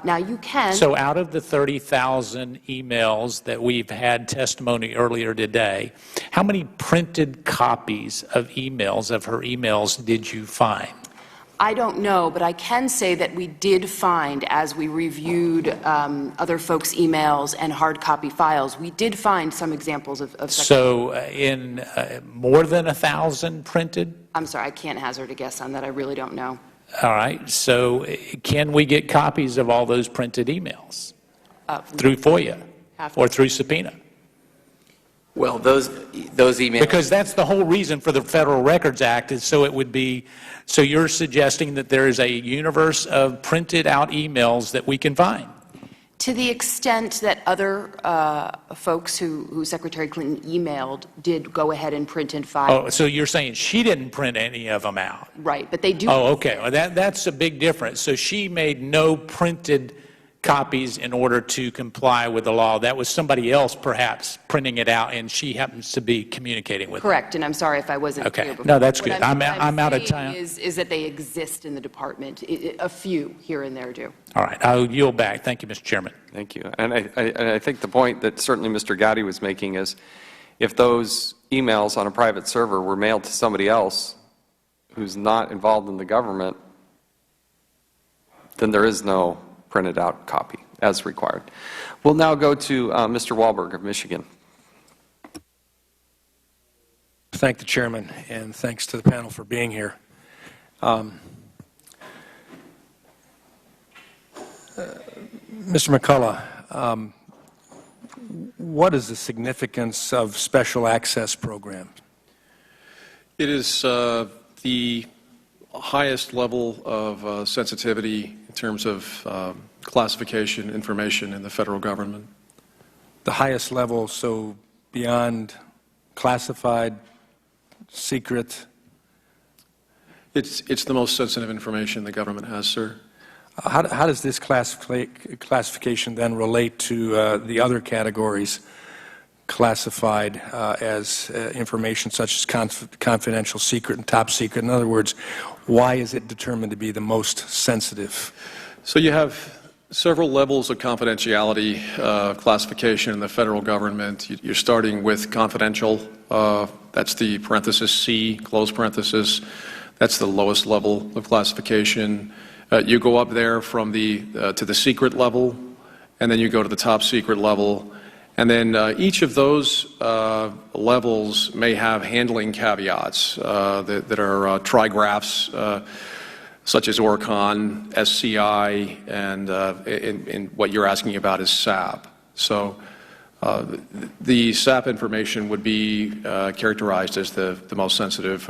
Now you can. So out of the 30,000 emails that we've had testimony earlier today, how many printed copies of emails, of her emails, did you find? I don't know, but I can say that we did find, as we reviewed other folks' emails and hard copy files, we did find some examples of such. So in more than 1,000 printed? I'm sorry, I can't hazard a guess on that. I really don't know. All right, so can we get copies of all those printed emails through FOIA or through subpoena? Well, those emails. Because that's the whole reason for the Federal Records Act, is so it would be, so you're suggesting that there is a universe of printed out emails that we can find? To the extent that other folks who Secretary Clinton emailed did go ahead and print and file. Oh, so you're saying she didn't print any of them out? Right, but they do. Oh, okay. Well, that's a big difference. So she made no printed copies in order to comply with the law. That was somebody else perhaps printing it out, and she happens to be communicating with Correct, and I'm sorry if I wasn't clear before. No, that's good. What I'm out of time. Is that they exist in the department. A few here and there do. All right, I'll yield back. Thank you, Mr. Chairman. Thank you. And I think the point that certainly Mr. Gowdy was making is, if those emails on a private server were mailed to somebody else who's not involved in the government, then there is no printed out copy as required. We'll now go to Mr. Wahlberg of Michigan. Thank the Chairman, and thanks to the panel for being here. Mr. McCullough, what is the significance of special access programs? It is the highest level of sensitivity in terms of classification information in the federal government. The highest level, so beyond classified, secret? It's the most sensitive information the government has, sir. How does this classification then relate to the other categories classified as information such as confidential, secret, and top secret? In other words, why is it determined to be the most sensitive? So you have several levels of confidentiality classification in the federal government. You're starting with confidential. That's the parenthesis C, close parenthesis. That's the lowest level of classification. You go up there from to the secret level, and then you go to the top secret level. And then each of those levels may have handling caveats that are trigraphs, such as ORCON, SCI, and what you're asking about is SAP. So the SAP information would be characterized as the most sensitive,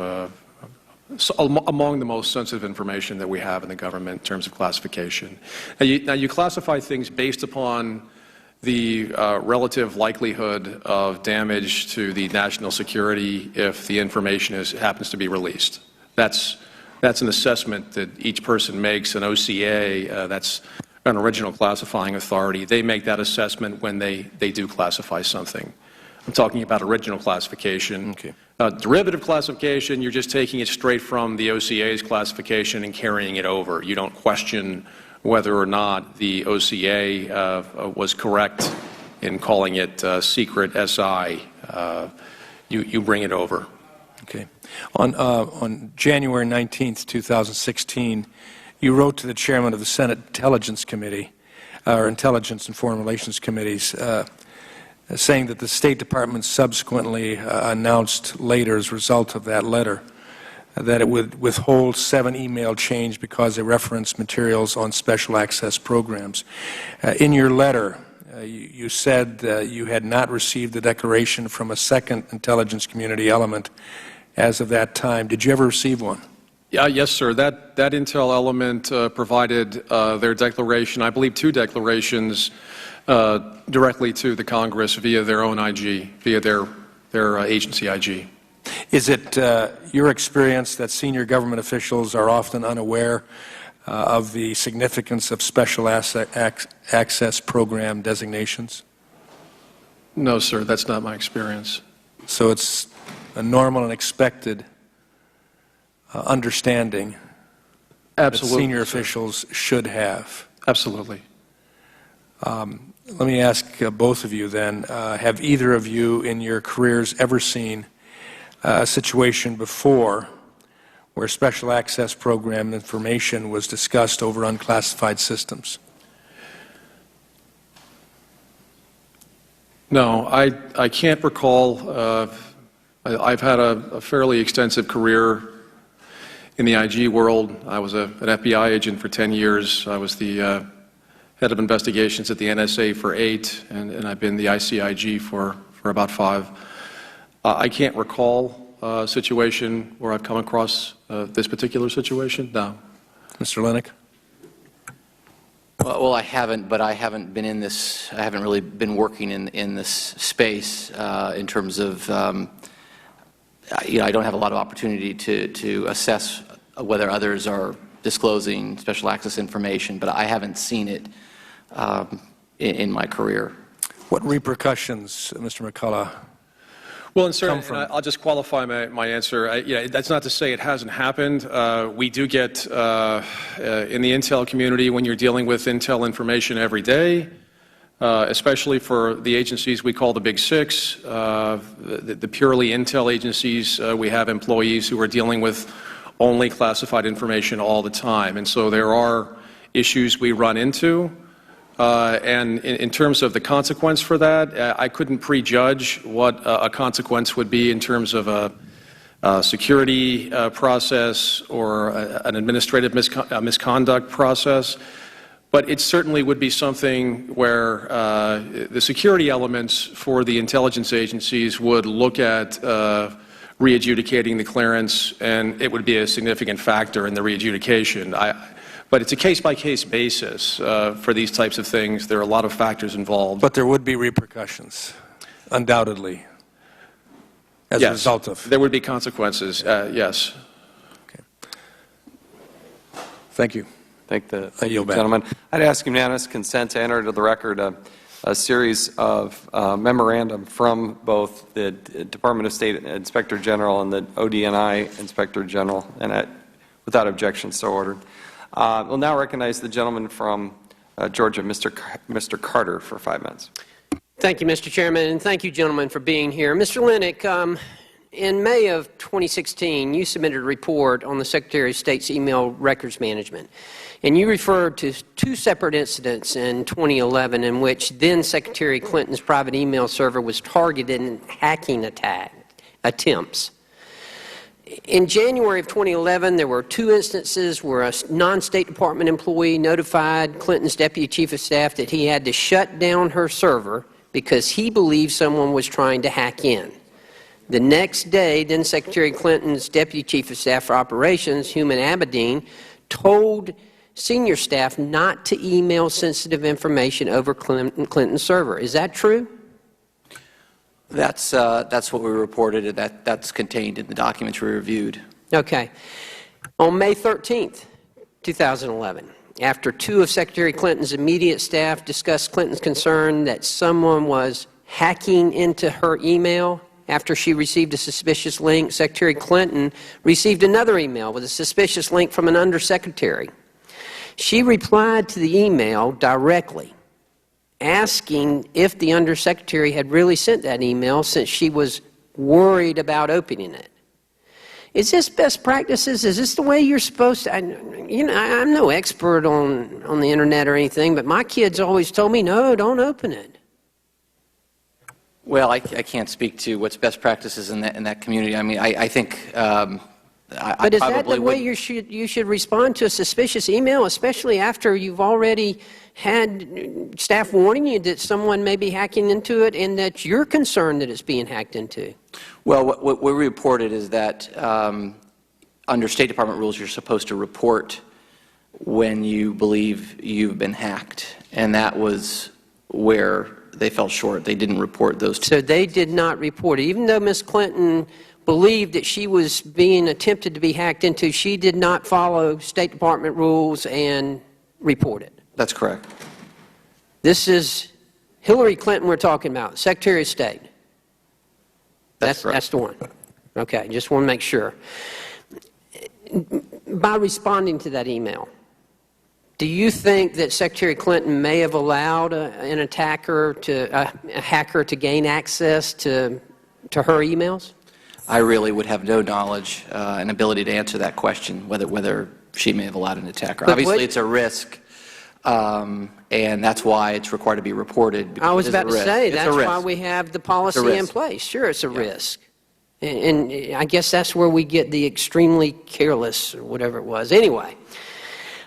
among the most sensitive information that we have in the government in terms of classification. Now you classify things based upon the relative likelihood of damage to the national security if the information happens to be released. That's That's an assessment that each person makes. An OCA, that's an original classifying authority. They make that assessment when they do classify something. I'm talking about original classification. Okay. Derivative classification, you're just taking it straight from the OCA's classification and carrying it over. You don't question whether or not the OCA was correct in calling it secret SI. You bring it over. Okay. On January 19th, 2016, you wrote to the chairman of the Senate Intelligence Committee, or Intelligence and Foreign Relations Committees, saying that the State Department subsequently announced later, as a result of that letter, that it would withhold 7 email chains because they referenced materials on special access programs. In your letter, you said you had not received the declaration from a second intelligence community element as of that time. Did you ever receive one? Yes, sir. That intel element provided their declaration, I believe 2 declarations, directly to the Congress via their own IG, via their agency IG. Is it your experience that senior government officials are often unaware of the significance of special access program designations? No, sir. That's not my experience. So it's a normal and expected understanding that senior officials should have. Absolutely. Let me ask both of you then, have either of you in your careers ever seen a situation before where special access program information was discussed over unclassified systems? No, I can't recall. I've had a fairly extensive career in the IG world. I was an FBI agent for 10 years. I was the head of investigations at the NSA for 8, and I've been the ICIG for about 5. I can't recall a situation where I've come across this particular situation. No. Mr. Linick? Well, I haven't, but I haven't been in this. I haven't really been working in this space in terms of. I don't have a lot of opportunity to assess whether others are disclosing special access information, but I haven't seen it in my career. What repercussions, Mr. McCullough? Well, and certainly, I'll just qualify my answer. That's not to say it hasn't happened. We do get, in the intel community, when you're dealing with intel information every day, especially for the agencies we call the Big Six, the purely intel agencies, we have employees who are dealing with only classified information all the time. And so there are issues we run into. And in terms of the consequence for that, I couldn't prejudge what a consequence would be in terms of a security process or an administrative misconduct process. But it certainly would be something where the security elements for the intelligence agencies would look at re-adjudicating the clearance, and it would be a significant factor in the re-adjudication. But it's a case-by-case basis for these types of things. There are a lot of factors involved. But there would be repercussions, undoubtedly, as a result of. There would be consequences, yes. Okay. Thank you. Thank the gentleman. I'd ask unanimous consent to enter into the record a series of memorandum from both the Department of State Inspector General and the ODNI Inspector General, and without objection, so ordered. We'll now recognize the gentleman from Georgia, Mr. Carter, for 5 minutes. Thank you, Mr. Chairman, and thank you, gentlemen, for being here. Mr. Linick, in May of 2016, you submitted a report on the Secretary of State's email records management, and you referred to 2 separate incidents in 2011 in which then-Secretary Clinton's private email server was targeted in hacking attempts. In January of 2011, there were 2 instances where a non-State Department employee notified Clinton's Deputy Chief of Staff that he had to shut down her server because he believed someone was trying to hack in. The next day, then Secretary Clinton's Deputy Chief of Staff for Operations, Houman Abedin, told senior staff not to email sensitive information over Clinton's server. Is that true? That's what we reported. That's contained in the documents we reviewed. Okay. On May 13th, 2011, after two of Secretary Clinton's immediate staff discussed Clinton's concern that someone was hacking into her email after she received a suspicious link, Secretary Clinton received another email with a suspicious link from an undersecretary. She replied to the email directly, asking if the undersecretary had really sent that email since she was worried about opening it. Is this best practices? Is this the way you're supposed to? I'm no expert on the internet or anything, but my kids always told me, no, don't open it. Well, I can't speak to what's best practices in that community. I mean, I think But is that the way you should respond to a suspicious email, especially after you've already had staff warning you that someone may be hacking into it and that you're concerned that it's being hacked into? Well, what we reported is that under State Department rules, you're supposed to report when you believe you've been hacked, and that was where they fell short. They didn't report those two. So they did not report it. Even though Ms. Clinton believed that she was being attempted to be hacked into, she did not follow State Department rules and report it. That's correct. This is Hillary Clinton we're talking about, Secretary of State. That's the one. Okay, just want to make sure. By responding to that email, do you think that Secretary Clinton may have allowed a hacker to gain access to her emails? I really would have no knowledge and ability to answer that question, whether she may have allowed an attacker. Obviously, it's a risk, and that's why it's required to be reported. I was about to say, that's why we have the policy in place. Sure, it's a risk. And I guess that's where we get the extremely careless or whatever it was. Anyway,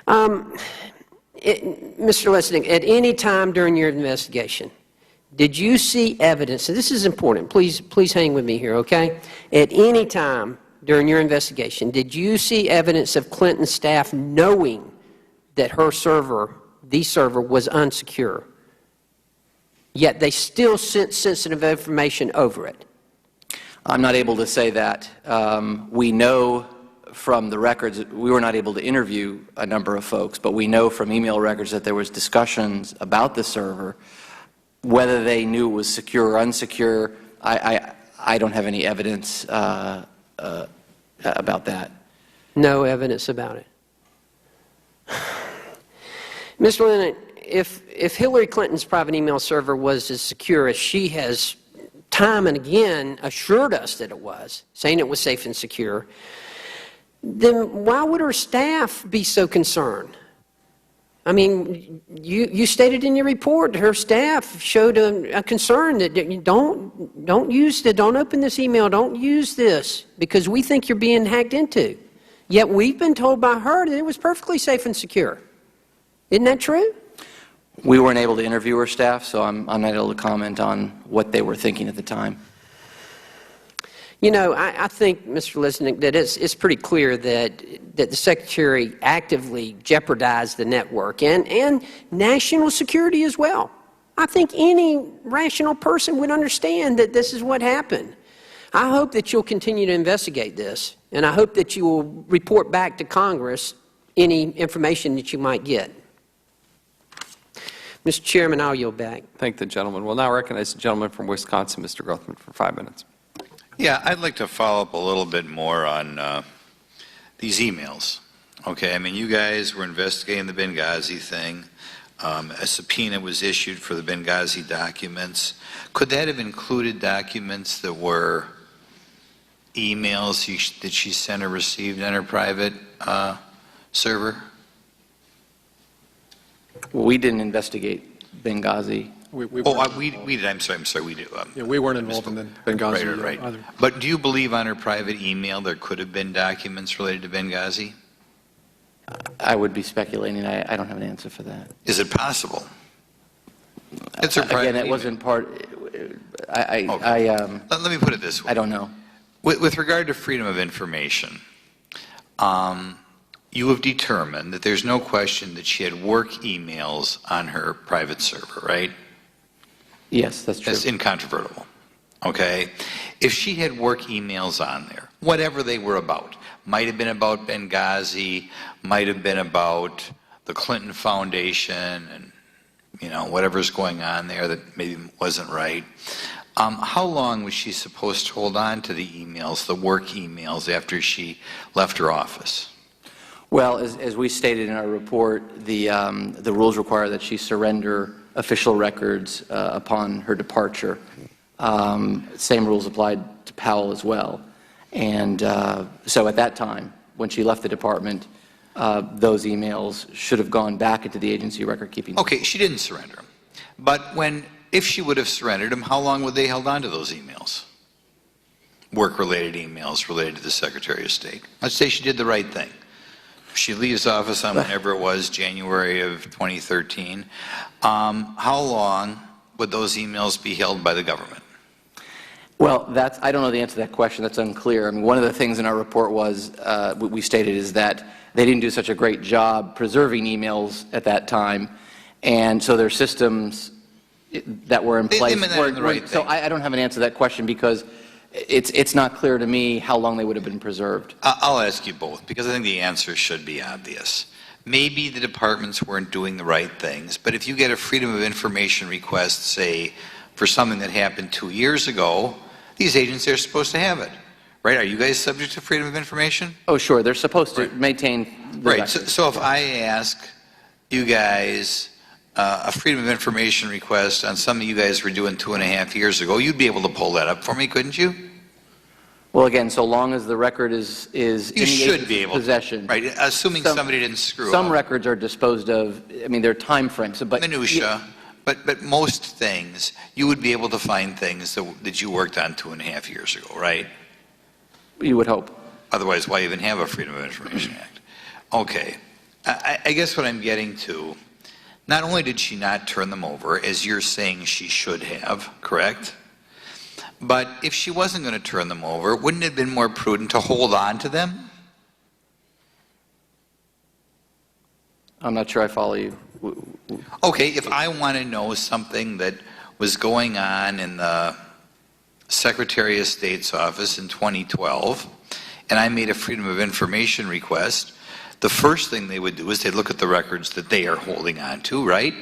Mr. Lesnick, at any time during your investigation, did you see evidence, and this is important, please hang with me here, okay? At any time during your investigation, did you see evidence of Clinton staff knowing that her server, the server, was unsecure, yet they still sent sensitive information over it? I'm not able to say that. We know from the records, we were not able to interview a number of folks, but we know from email records that there was discussions about the server. Whether they knew it was secure or unsecure, I don't have any evidence about that. No evidence about it. Mr. Lennon, if Hillary Clinton's private email server was as secure as she has time and again assured us that it was, saying it was safe and secure, then why would her staff be so concerned? I mean, you stated in your report her staff showed a concern that don't use it, don't open this email, don't use this because we think you're being hacked into. Yet we've been told by her that it was perfectly safe and secure. Isn't that true? We weren't able to interview her staff, so I'm not able to comment on what they were thinking at the time. You know, I think, Mr. Lesnick, that it's pretty clear that the Secretary actively jeopardized the network and national security as well. I think any rational person would understand that this is what happened. I hope that you'll continue to investigate this, and I hope that you will report back to Congress any information that you might get. Mr. Chairman, I'll yield back. Thank the gentleman. We'll now recognize the gentleman from Wisconsin, Mr. Grothman, for 5 minutes. Yeah, I'd like to follow up a little bit more on these emails. Okay, I mean, you guys were investigating the Benghazi thing. A subpoena was issued for the Benghazi documents. Could that have included documents that were emails that she sent or received on her private server? We didn't investigate Benghazi. We did. I'm sorry, we do. Yeah, we weren't involved in the Benghazi right. either. But do you believe on her private email there could have been documents related to Benghazi? I would be speculating. I don't have an answer for that. Is it possible? It's her private Again, it email. wasn't part. Let me put it this way. I don't know. With regard to freedom of information, you have determined that there's no question that she had work emails on her private server, right? Yes, that's true. That's incontrovertible, okay? If she had work emails on there, whatever they were about, might have been about Benghazi, might have been about the Clinton Foundation and, you know, whatever's going on there that maybe wasn't right. How long was she supposed to hold on to the emails, the work emails, after she left her office? Well, as we stated in our report, the rules require that she surrender official records upon her departure. Same rules applied to Powell as well. And so at that time, when she left the department, those emails should have gone back into the agency record-keeping. Okay, she didn't surrender them. But if she would have surrendered them, how long would they held on to those emails? Work-related emails related to the Secretary of State. Let's say she did the right thing. She leaves office on whenever it was, January of 2013. How long would those emails be held by the government? Well, I don't know the answer to that question. That's unclear. I mean, one of the things in our report was, we stated, is that they didn't do such a great job preserving emails at that time, and so their systems that were in place weren't. So I don't have an answer to that question because it's not clear to me how long they would have been preserved. I'll ask you both because I think the answer should be obvious. Maybe the departments weren't doing the right things, but if you get a Freedom of Information request, say, for something that happened 2 years ago, these agencies are supposed to have it, right? Are you guys subject to Freedom of Information? Oh, sure. They're supposed to maintain the Right. records. So if I ask you guys a Freedom of Information request on something you guys were doing 2.5 years ago, you'd be able to pull that up for me, couldn't you? Well, again, so long as the record is in the agency's possession. Right, assuming somebody didn't screw up. Some records are disposed of, I mean, there are time frames, but... Minutia, but most things, you would be able to find things that you worked on 2.5 years ago, right? You would hope. Otherwise, why even have a Freedom of Information Act? Okay, I guess what I'm getting to, not only did she not turn them over, as you're saying she should have, correct? But if she wasn't going to turn them over, wouldn't it have been more prudent to hold on to them? I'm not sure I follow you. Okay, if I want to know something that was going on in the Secretary of State's office in 2012, and I made a Freedom of Information request, the first thing they would do is they'd look at the records that they are holding on to, right?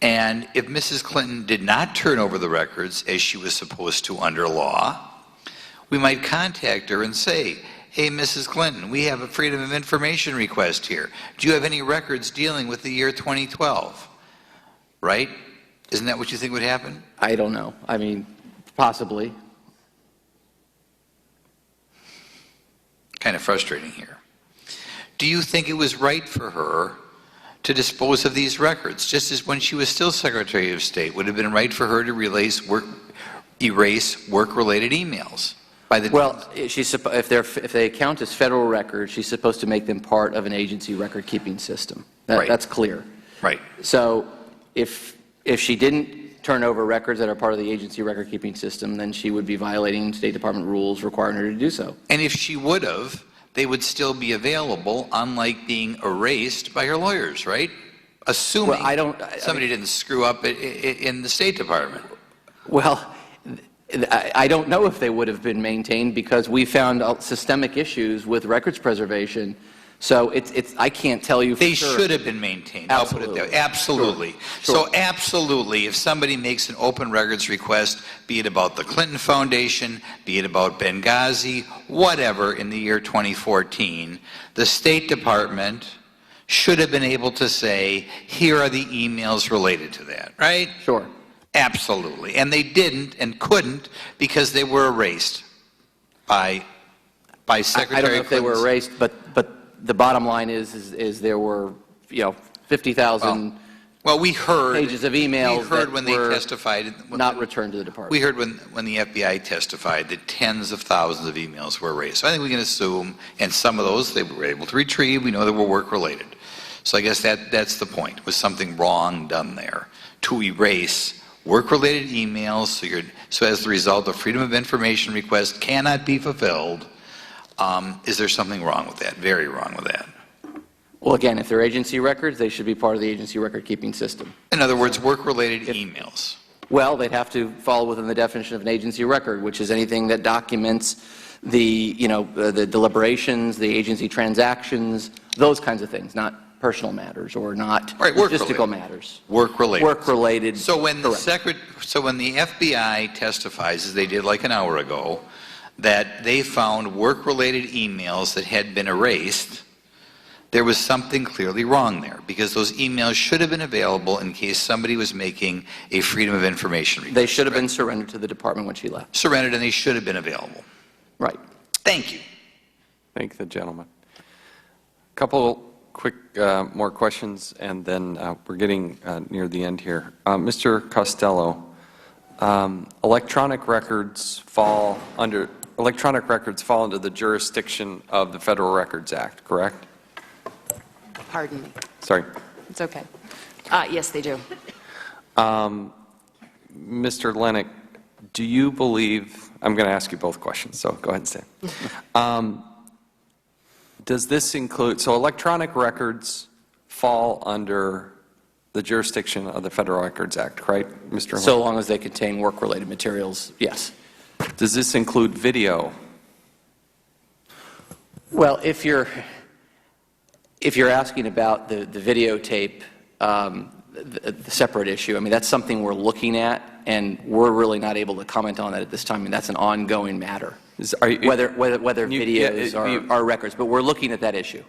And if Mrs. Clinton did not turn over the records as she was supposed to under law, we might contact her and say, hey, Mrs. Clinton, we have a Freedom of Information request here. Do you have any records dealing with the year 2012? Right? Isn't that what you think would happen? I don't know. I mean, possibly. Kind of frustrating here. Do you think it was right for her to dispose of these records, just as when she was still Secretary of State, would have been right for her to erase work-related emails? Well, if they count as federal records, she's supposed to make them part of an agency record-keeping system. Right. That's clear. Right. So if she didn't turn over records that are part of the agency record-keeping system, then she would be violating State Department rules requiring her to do so. And if she would have, they would still be available, unlike being erased by her lawyers, right? Assuming somebody didn't screw up in the State Department. Well, I don't know if they would have been maintained because we found systemic issues with records preservation. So I can't tell you for They sure. should have been maintained. I'll put it that way. Absolutely. Sure. So absolutely, if somebody makes an open records request, be it about the Clinton Foundation, be it about Benghazi, whatever, in the year 2014, the State Department should have been able to say, here are the emails related to that, right? Sure. Absolutely. And they didn't and couldn't because they were erased by Secretary I don't know if they were Clinton's- erased, but the bottom line is there were 50,000 we heard pages of emails we heard that when were they testified, not returned to the department. We heard when the FBI testified that tens of thousands of emails were erased. So I think we can assume, and some of those they were able to retrieve. We know they were work-related. So I guess that's the point. Was something wrong done there to erase work-related emails? So as the result, a Freedom of Information request cannot be fulfilled. Is there something wrong with that? Very wrong with that. Well, again, if they're agency records, they should be part of the agency record-keeping system. In other words, work-related emails. Well, they'd have to fall within the definition of an agency record, which is anything that documents the, the deliberations, the agency transactions, those kinds of things, not personal matters or not logistical matters. Work-related. Work-related. So when correct. when the FBI testifies, as they did like an hour ago, that they found work-related emails that had been erased, there was something clearly wrong there, because those emails should have been available in case somebody was making a Freedom of Information request. They should have been surrendered to the department when she left. Surrendered, and they should have been available. Right. Thank you. Thank the gentleman. A couple quick more questions, and then we're getting near the end here. Mr. Costello, electronic records fall under the jurisdiction of the Federal Records Act, correct? Pardon me. Sorry. It's okay. Yes, they do. Mr. Lennick, do you believe, I'm going to ask you both questions, so go ahead and stand. Does this include, so electronic records fall under the jurisdiction of the Federal Records Act, right, Mr. Lennick? So long as they contain work-related materials, yes. Does this include video? Well, if you're asking about the videotape, the separate issue, I mean, that's something we're looking at, and we're really not able to comment on that at this time. I mean, that's an ongoing matter, whether videos are records. But we're looking at that issue.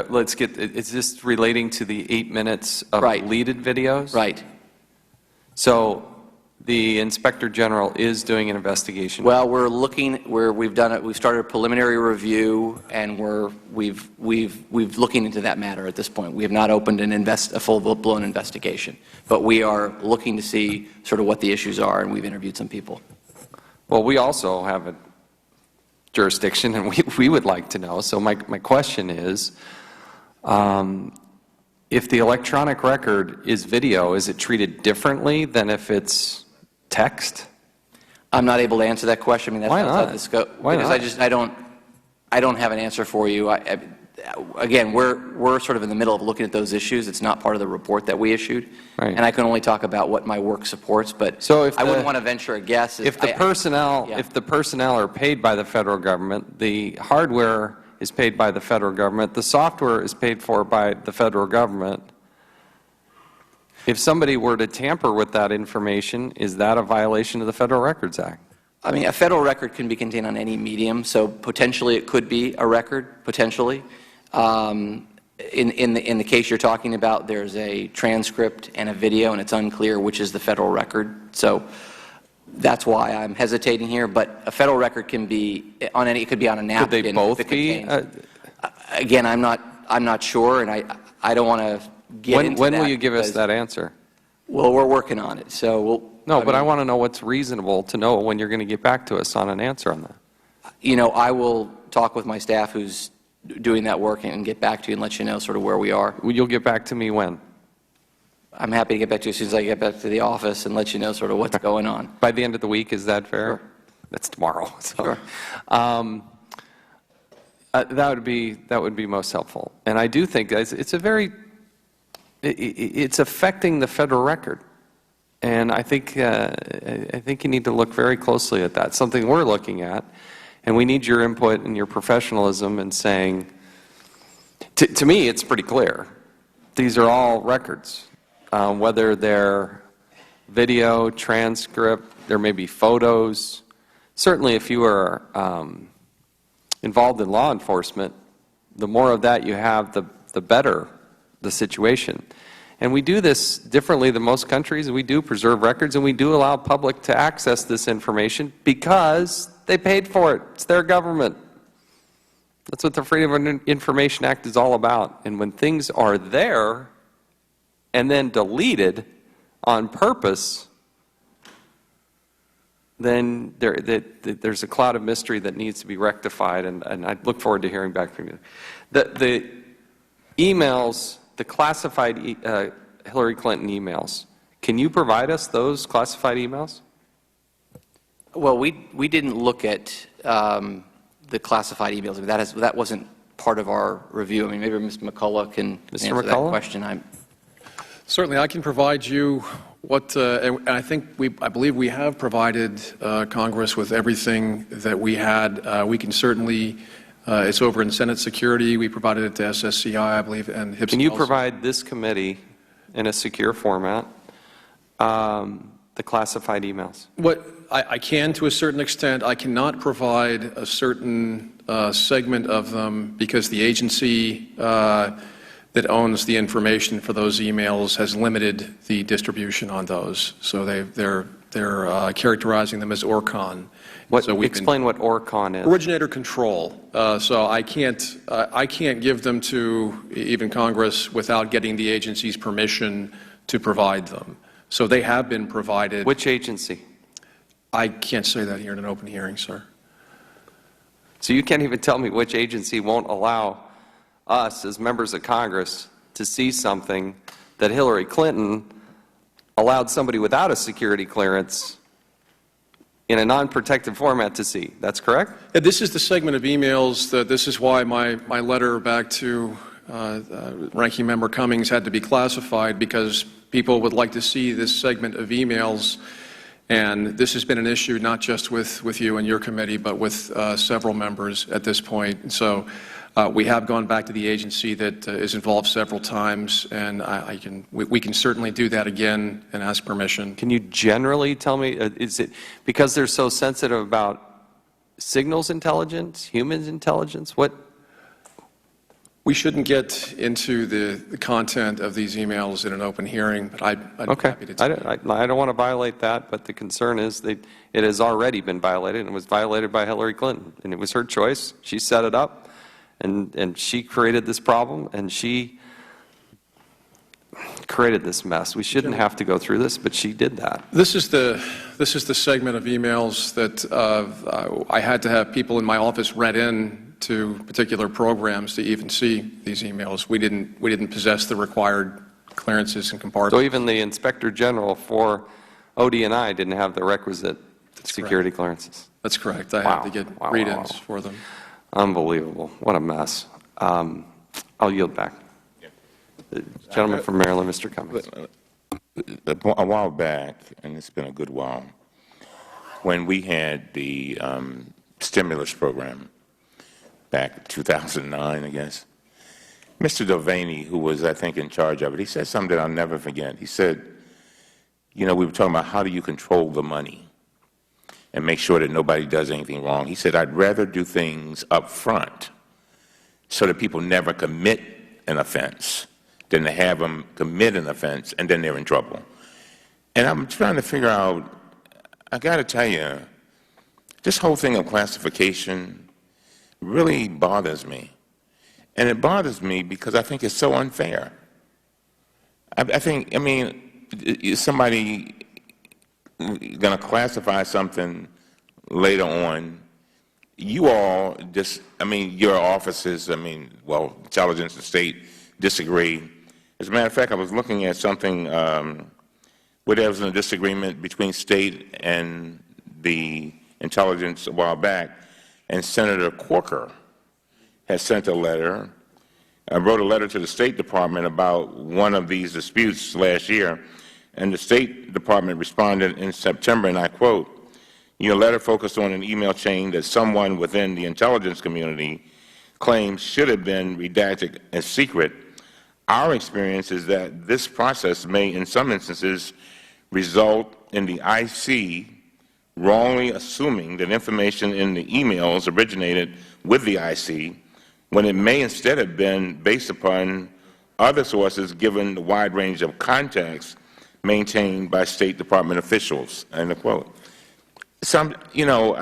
Let's get, is this relating to the 8 minutes of deleted videos? Right. So the Inspector General is doing an investigation. Well, we're looking, we've done it, we've started a preliminary review, and we've looking into that matter at this point. We have not opened a full-blown investigation, but we are looking to see sort of what the issues are, and we've interviewed some people. Well, we also have a jurisdiction, and we would like to know. So my question is, if the electronic record is video, is it treated differently than if it's text? I'm not able to answer that question. I mean, that's outside the scope. Why not? Because I don't have an answer for you. Again, we're sort of in the middle of looking at those issues. It's not part of the report that we issued, and I can only talk about what my work supports. But so if I wouldn't want to venture a guess. If the personnel are paid by the federal government, the hardware is paid by the federal government, the software is paid for by the federal government. If somebody were to tamper with that information, is that a violation of the Federal Records Act? I mean, a federal record can be contained on any medium, so potentially it could be a record, potentially. In the case you're talking about, there's a transcript and a video, and it's unclear which is the federal record. So that's why I'm hesitating here. But a federal record can be on any. It could be on a napkin. Could they both be? Again, I'm not sure, and I don't want to get into that. When will you give us that answer? Well, we're working on it, so we'll. No, but I want to know what's reasonable to know when you're going to get back to us on an answer on that. You know, I will talk with my staff who's doing that work and get back to you and let you know sort of where we are. You'll get back to me when? I'm happy to get back to you as soon as I get back to the office and let you know sort of what's going on. By the end of the week, is that fair? Sure. That's tomorrow. So. Sure. That would be most helpful. And I do think it's affecting the federal record. And I think you need to look very closely at that. Something we're looking at, and we need your input and your professionalism in saying, to me, it's pretty clear. These are all records, whether they're video, transcript, there may be photos. Certainly, if you are involved in law enforcement, the more of that you have, the better the situation. And we do this differently than most countries. We do preserve records, and we do allow public to access this information because they paid for it. It's their government. That's what the Freedom of Information Act is all about. And when things are there and then deleted on purpose, then there's a cloud of mystery that needs to be rectified, and I look forward to hearing back from you. The emails, the classified Hillary Clinton emails, can you provide us those classified emails? Well, we didn't look at the classified emails. I mean, that wasn't part of our review. I mean, maybe Mr. McCullough can answer that question. Certainly, I can provide you And I think I believe we have provided Congress with everything that we had. We can certainly, it's over in Senate Security. We provided it to SSCI, I believe, and HIPS. Can you provide this committee in a secure format the classified emails? What I can, to a certain extent. I cannot provide a certain segment of them because the agency that owns the information for those emails has limited the distribution on those. So they're characterizing them as ORCON. Explain what ORCON is. Originator control. So I can't give them to even Congress without getting the agency's permission to provide them. So they have been provided. Which agency? I can't say that here in an open hearing, sir. So you can't even tell me which agency won't allow us as members of Congress to see something that Hillary Clinton allowed somebody without a security clearance in a non-protected format to see. That's correct? Yeah, this is the segment of emails that this is why my letter back to Ranking Member Cummings had to be classified, because people would like to see this segment of emails. And this has been an issue not just with you and your committee, but with several members at this point. So we have gone back to the agency that is involved several times, and we can certainly do that again and ask permission. Can you generally tell me, is it because they're so sensitive about signals intelligence, humans intelligence? What? We shouldn't get into the content of these emails in an open hearing, but I'd be happy to tell you. I don't want to violate that, but the concern is that it has already been violated, and it was violated by Hillary Clinton, and it was her choice. She set it up, and she created this problem, and she created this mess. We shouldn't have to go through this, but she did that. This is the segment of emails that I had to have people in my office read in to particular programs to even see these emails. We didn't possess the required clearances and compartments. So even the Inspector General for OD&I didn't have the requisite security clearances. That's correct. I had to get read-ins for them. Unbelievable. What a mess. I'll yield back. The gentleman from Maryland, Mr. Cummings. A while back, and it's been a good while, when we had the stimulus program, back in 2009, I guess, Mr. Devaney, who was, I think, in charge of it, he said something that I'll never forget. He said, you know, we were talking about how do you control the money and make sure that nobody does anything wrong. He said, I'd rather do things up front so that people never commit an offense than to have them commit an offense and then they're in trouble. And I'm trying to figure out, I got to tell you, this whole thing of classification really bothers me. And it bothers me because I think it's so unfair. I mean, is somebody going to classify something later on? You all just, I mean, your offices, I mean, well, intelligence and state disagree. As a matter of fact, I was looking at something where there was a disagreement between state and the intelligence a while back, and Senator Corker has sent a letter, wrote a letter to the State Department about one of these disputes last year, and the State Department responded in September, and I quote, your letter focused on an email chain that someone within the intelligence community claims should have been redacted as secret. Our experience is that this process may, in some instances, result in the IC wrongly assuming that information in the emails originated with the IC, when it may instead have been based upon other sources given the wide range of contacts maintained by State Department officials, end of quote. So, you know,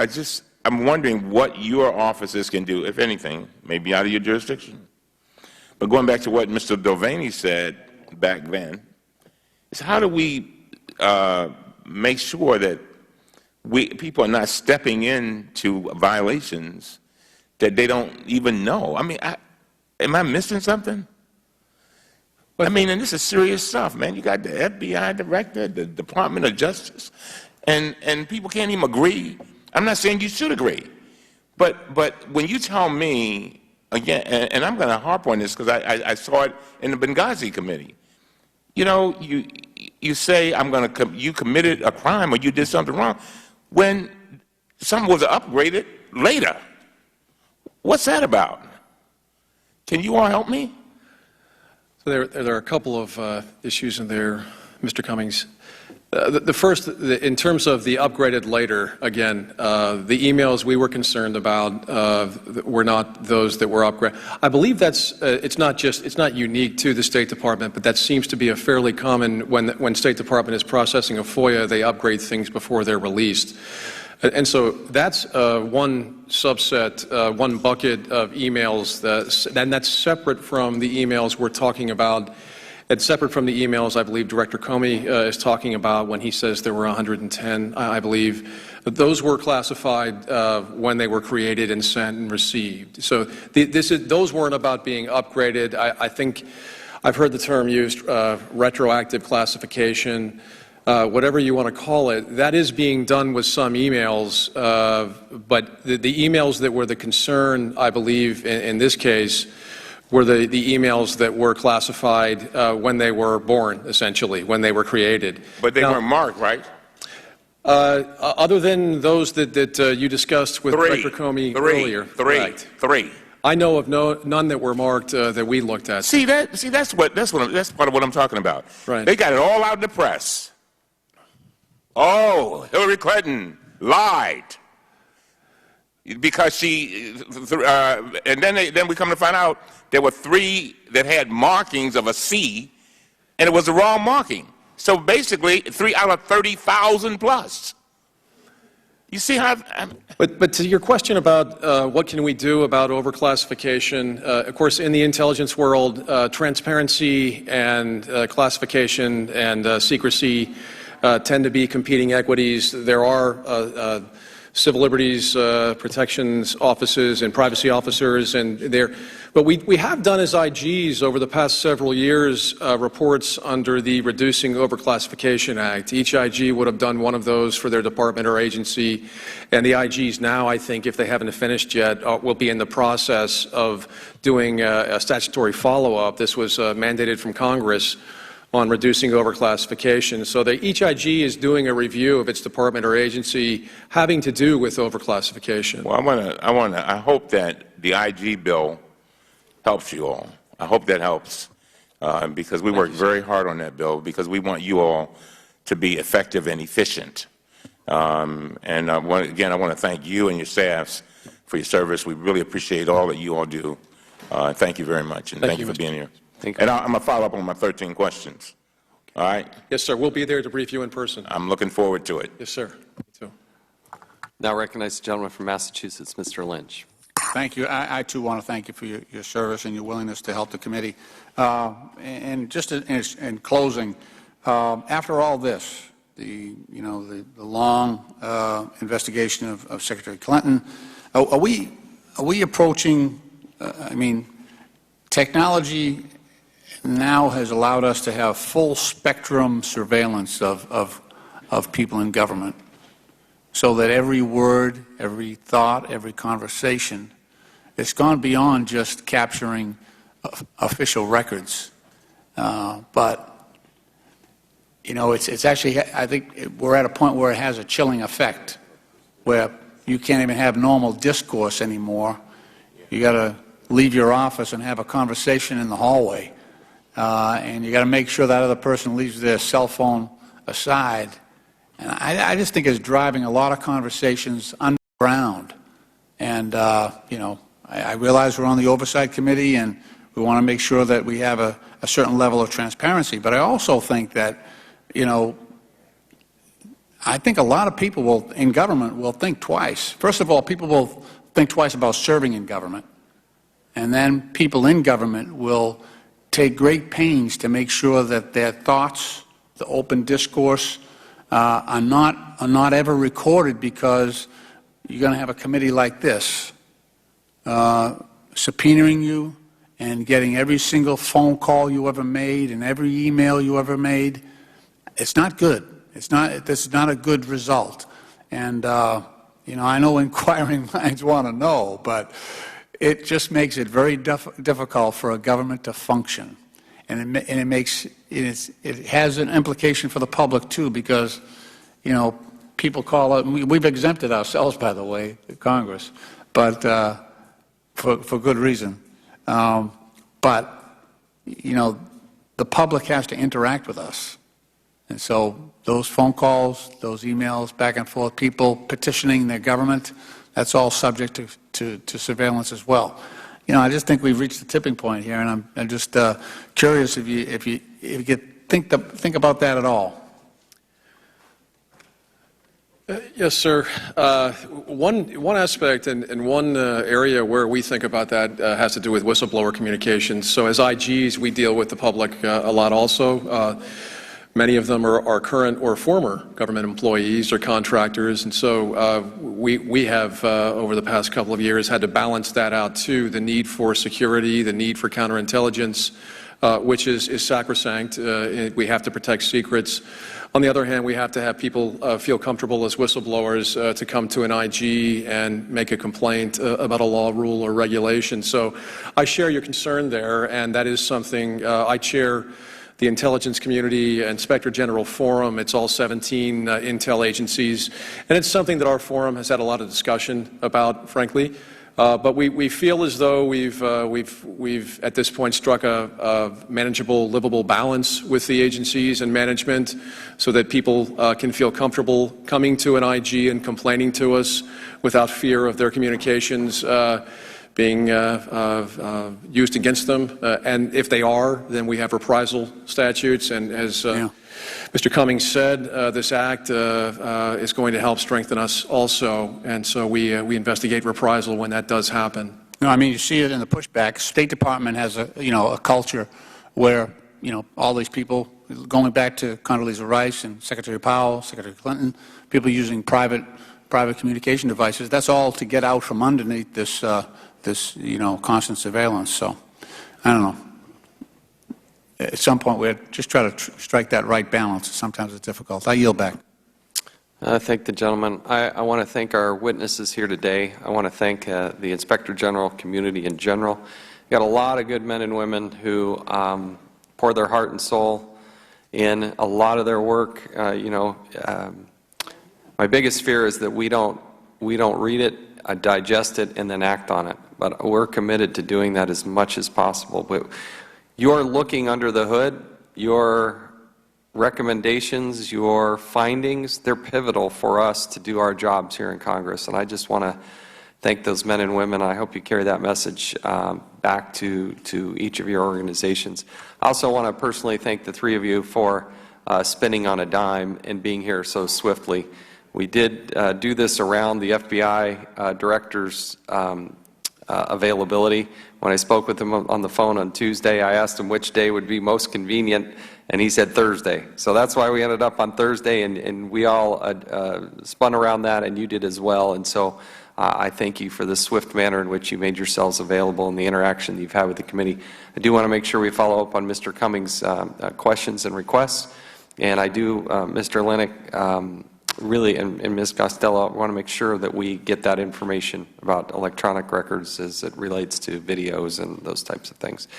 I'm wondering what your offices can do, if anything, maybe out of your jurisdiction. But going back to what Mr. Devaney said back then, is how do we make sure that people are not stepping into violations that they don't even know? I mean, am I missing something? I mean, and this is serious stuff, man. You got the FBI director, the Department of Justice, and people can't even agree. I'm not saying you should agree, but when you tell me, again, and I'm going to harp on this because I saw it in the Benghazi committee, you know, you say you committed a crime or you did something wrong when something was upgraded later. What's that about? Can you all help me? So there are a couple of issues in there, Mr. Cummings. The first, in terms of the upgraded later, again, the emails we were concerned about were not those that were upgraded. I believe it's not unique to the State Department, but that seems to be a fairly common, when State Department is processing a FOIA, they upgrade things before they're released. And so that's one subset, one bucket of emails, and that's separate from the emails we're talking about. It's separate from the emails I believe Director Comey is talking about when he says there were 110, I believe. Those were classified when they were created and sent and received. So those weren't about being upgraded. I think I've heard the term used, retroactive classification. Whatever you want to call it, that is being done with some emails, but the emails that were the concern, I believe, in this case, were the emails that were classified when they were born, essentially, when they were created. But they weren't marked, right? Other than those that you discussed with Director Comey earlier. Three. I know of none that were marked that we looked at. That's part of what I'm talking about. Right. They got it all out in the press. Oh, Hillary Clinton lied because and then we come to find out there were 3 that had markings of a C, and it was the wrong marking. So basically, 3 out of 30,000 plus. You see how? But to your question about what can we do about overclassification, of course, in the intelligence world, transparency and classification and secrecy tend to be competing equities. There are civil liberties protections offices and privacy officers, but we have done as IGs over the past several years reports under the Reducing Overclassification Act. Each IG would have done one of those for their department or agency, and the IGs now, I think, if they haven't finished yet, will be in the process of doing a statutory follow-up. This was mandated from Congress on reducing overclassification. So each IG is doing a review of its department or agency having to do with overclassification. Well, I hope that the IG bill helps you all. I hope that helps because we worked very hard on that bill because we want you all to be effective and efficient. Again, I want to thank you and your staffs for your service. We really appreciate all that you all do. Thank you very much, and thank you for being here. And I'm going to follow up on my 13 questions. All right? Yes, sir. We'll be there to brief you in person. I'm looking forward to it. Yes, sir. Me too. Now recognize the gentleman from Massachusetts, Mr. Lynch. Thank you. I too want to thank you for your service and your willingness to help the committee. And just in closing, after all this, the long investigation of Secretary Clinton, are we approaching? I mean, technology now has allowed us to have full spectrum surveillance of people in government, so that every word, every thought, every conversation, it's gone beyond just capturing official records. But, you know, it's actually, I think we're at a point where it has a chilling effect, where you can't even have normal discourse anymore. You got to leave your office and have a conversation in the hallway. And you got to make sure that other person leaves their cell phone aside. And I just think it's driving a lot of conversations underground. And, you know, I realize we're on the Oversight Committee and we want to make sure that we have a certain level of transparency. But I also think that, you know, I think a lot of people in government will think twice. First of all, people will think twice about serving in government. And then people in government will take great pains to make sure that their thoughts, the open discourse, are not ever recorded, because you're going to have a committee like this subpoenaing you and getting every single phone call you ever made and every email you ever made. It's not good. This is not a good result. And, you know, I know inquiring minds want to know, but it just makes it very difficult for a government to function. and it has an implication for the public too, because, you know, people call it, we've exempted ourselves, by the way, Congress, but for good reason. But, you know, the public has to interact with us. And so those phone calls, those emails back and forth, people petitioning their government, that's all subject to surveillance as well. You know, I just think we've reached the tipping point here, and I'm just curious if you think about that at all. Yes, sir. One aspect and one area where we think about that has to do with whistleblower communications. So as IGs, we deal with the public a lot also. Many of them are current or former government employees or contractors, and so we have, over the past couple of years, had to balance that out too, the need for security, the need for counterintelligence, which is sacrosanct. We have to protect secrets. On the other hand, we have to have people feel comfortable as whistleblowers to come to an IG and make a complaint about a law, rule, or regulation. So I share your concern there, and that is something I chair the Intelligence Community Inspector General Forum. It's all 17 intel agencies, and it's something that our forum has had a lot of discussion about, frankly. But we feel as though we've at this point struck a manageable, livable balance with the agencies and management, so that people can feel comfortable coming to an IG and complaining to us without fear of their communications being used against them. And if they are, then we have reprisal statutes. And as Mr. Cummings said, this act is going to help strengthen us also. And so we investigate reprisal when that does happen. No, I mean, you see it in the pushback. State Department has a culture where, all these people, going back to Condoleezza Rice and Secretary Powell, Secretary Clinton, people using private communication devices. That's all to get out from underneath this constant surveillance. So, I don't know. At some point, we just try to strike that right balance. Sometimes it's difficult. I yield back. I thank the gentleman. I want to thank our witnesses here today. I want to thank the Inspector General community in general. We got a lot of good men and women who pour their heart and soul in a lot of their work. My biggest fear is that we don't read it, digest it, and then act on it. But we're committed to doing that as much as possible. But you're looking under the hood. Your recommendations, your findings, they're pivotal for us to do our jobs here in Congress. And I just want to thank those men and women. I hope you carry that message back to each of your organizations. I also want to personally thank the three of you for spinning on a dime and being here so swiftly. We did do this around the FBI director's availability. When I spoke with him on the phone on Tuesday, I asked him which day would be most convenient, and he said Thursday. So that's why we ended up on Thursday, and we all spun around that, and you did as well. And so I thank you for the swift manner in which you made yourselves available and the interaction that you've had with the committee. I do want to make sure we follow up on Mr. Cummings' questions and requests. And I do, Mr. Lennick, really, and Ms. Costello, I want to make sure that we get that information about electronic records as it relates to videos and those types of things.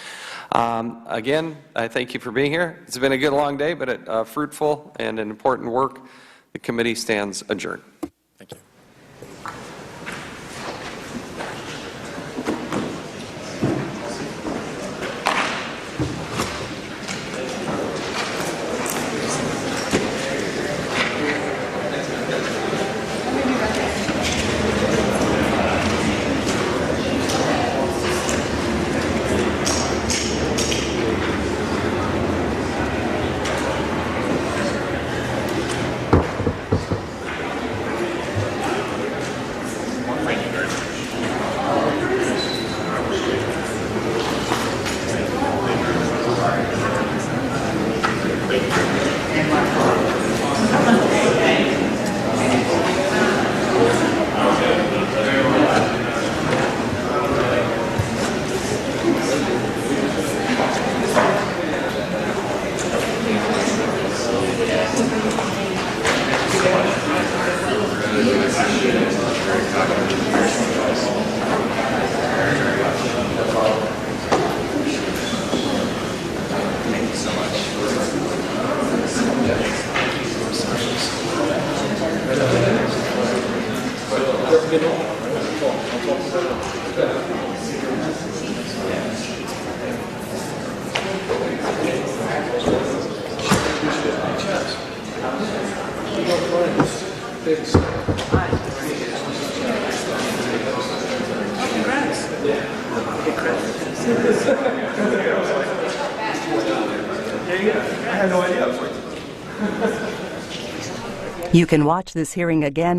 Again, I thank you for being here. It's been a good long day, but fruitful and an important work. The committee stands adjourned. Thank you. You can watch this hearing again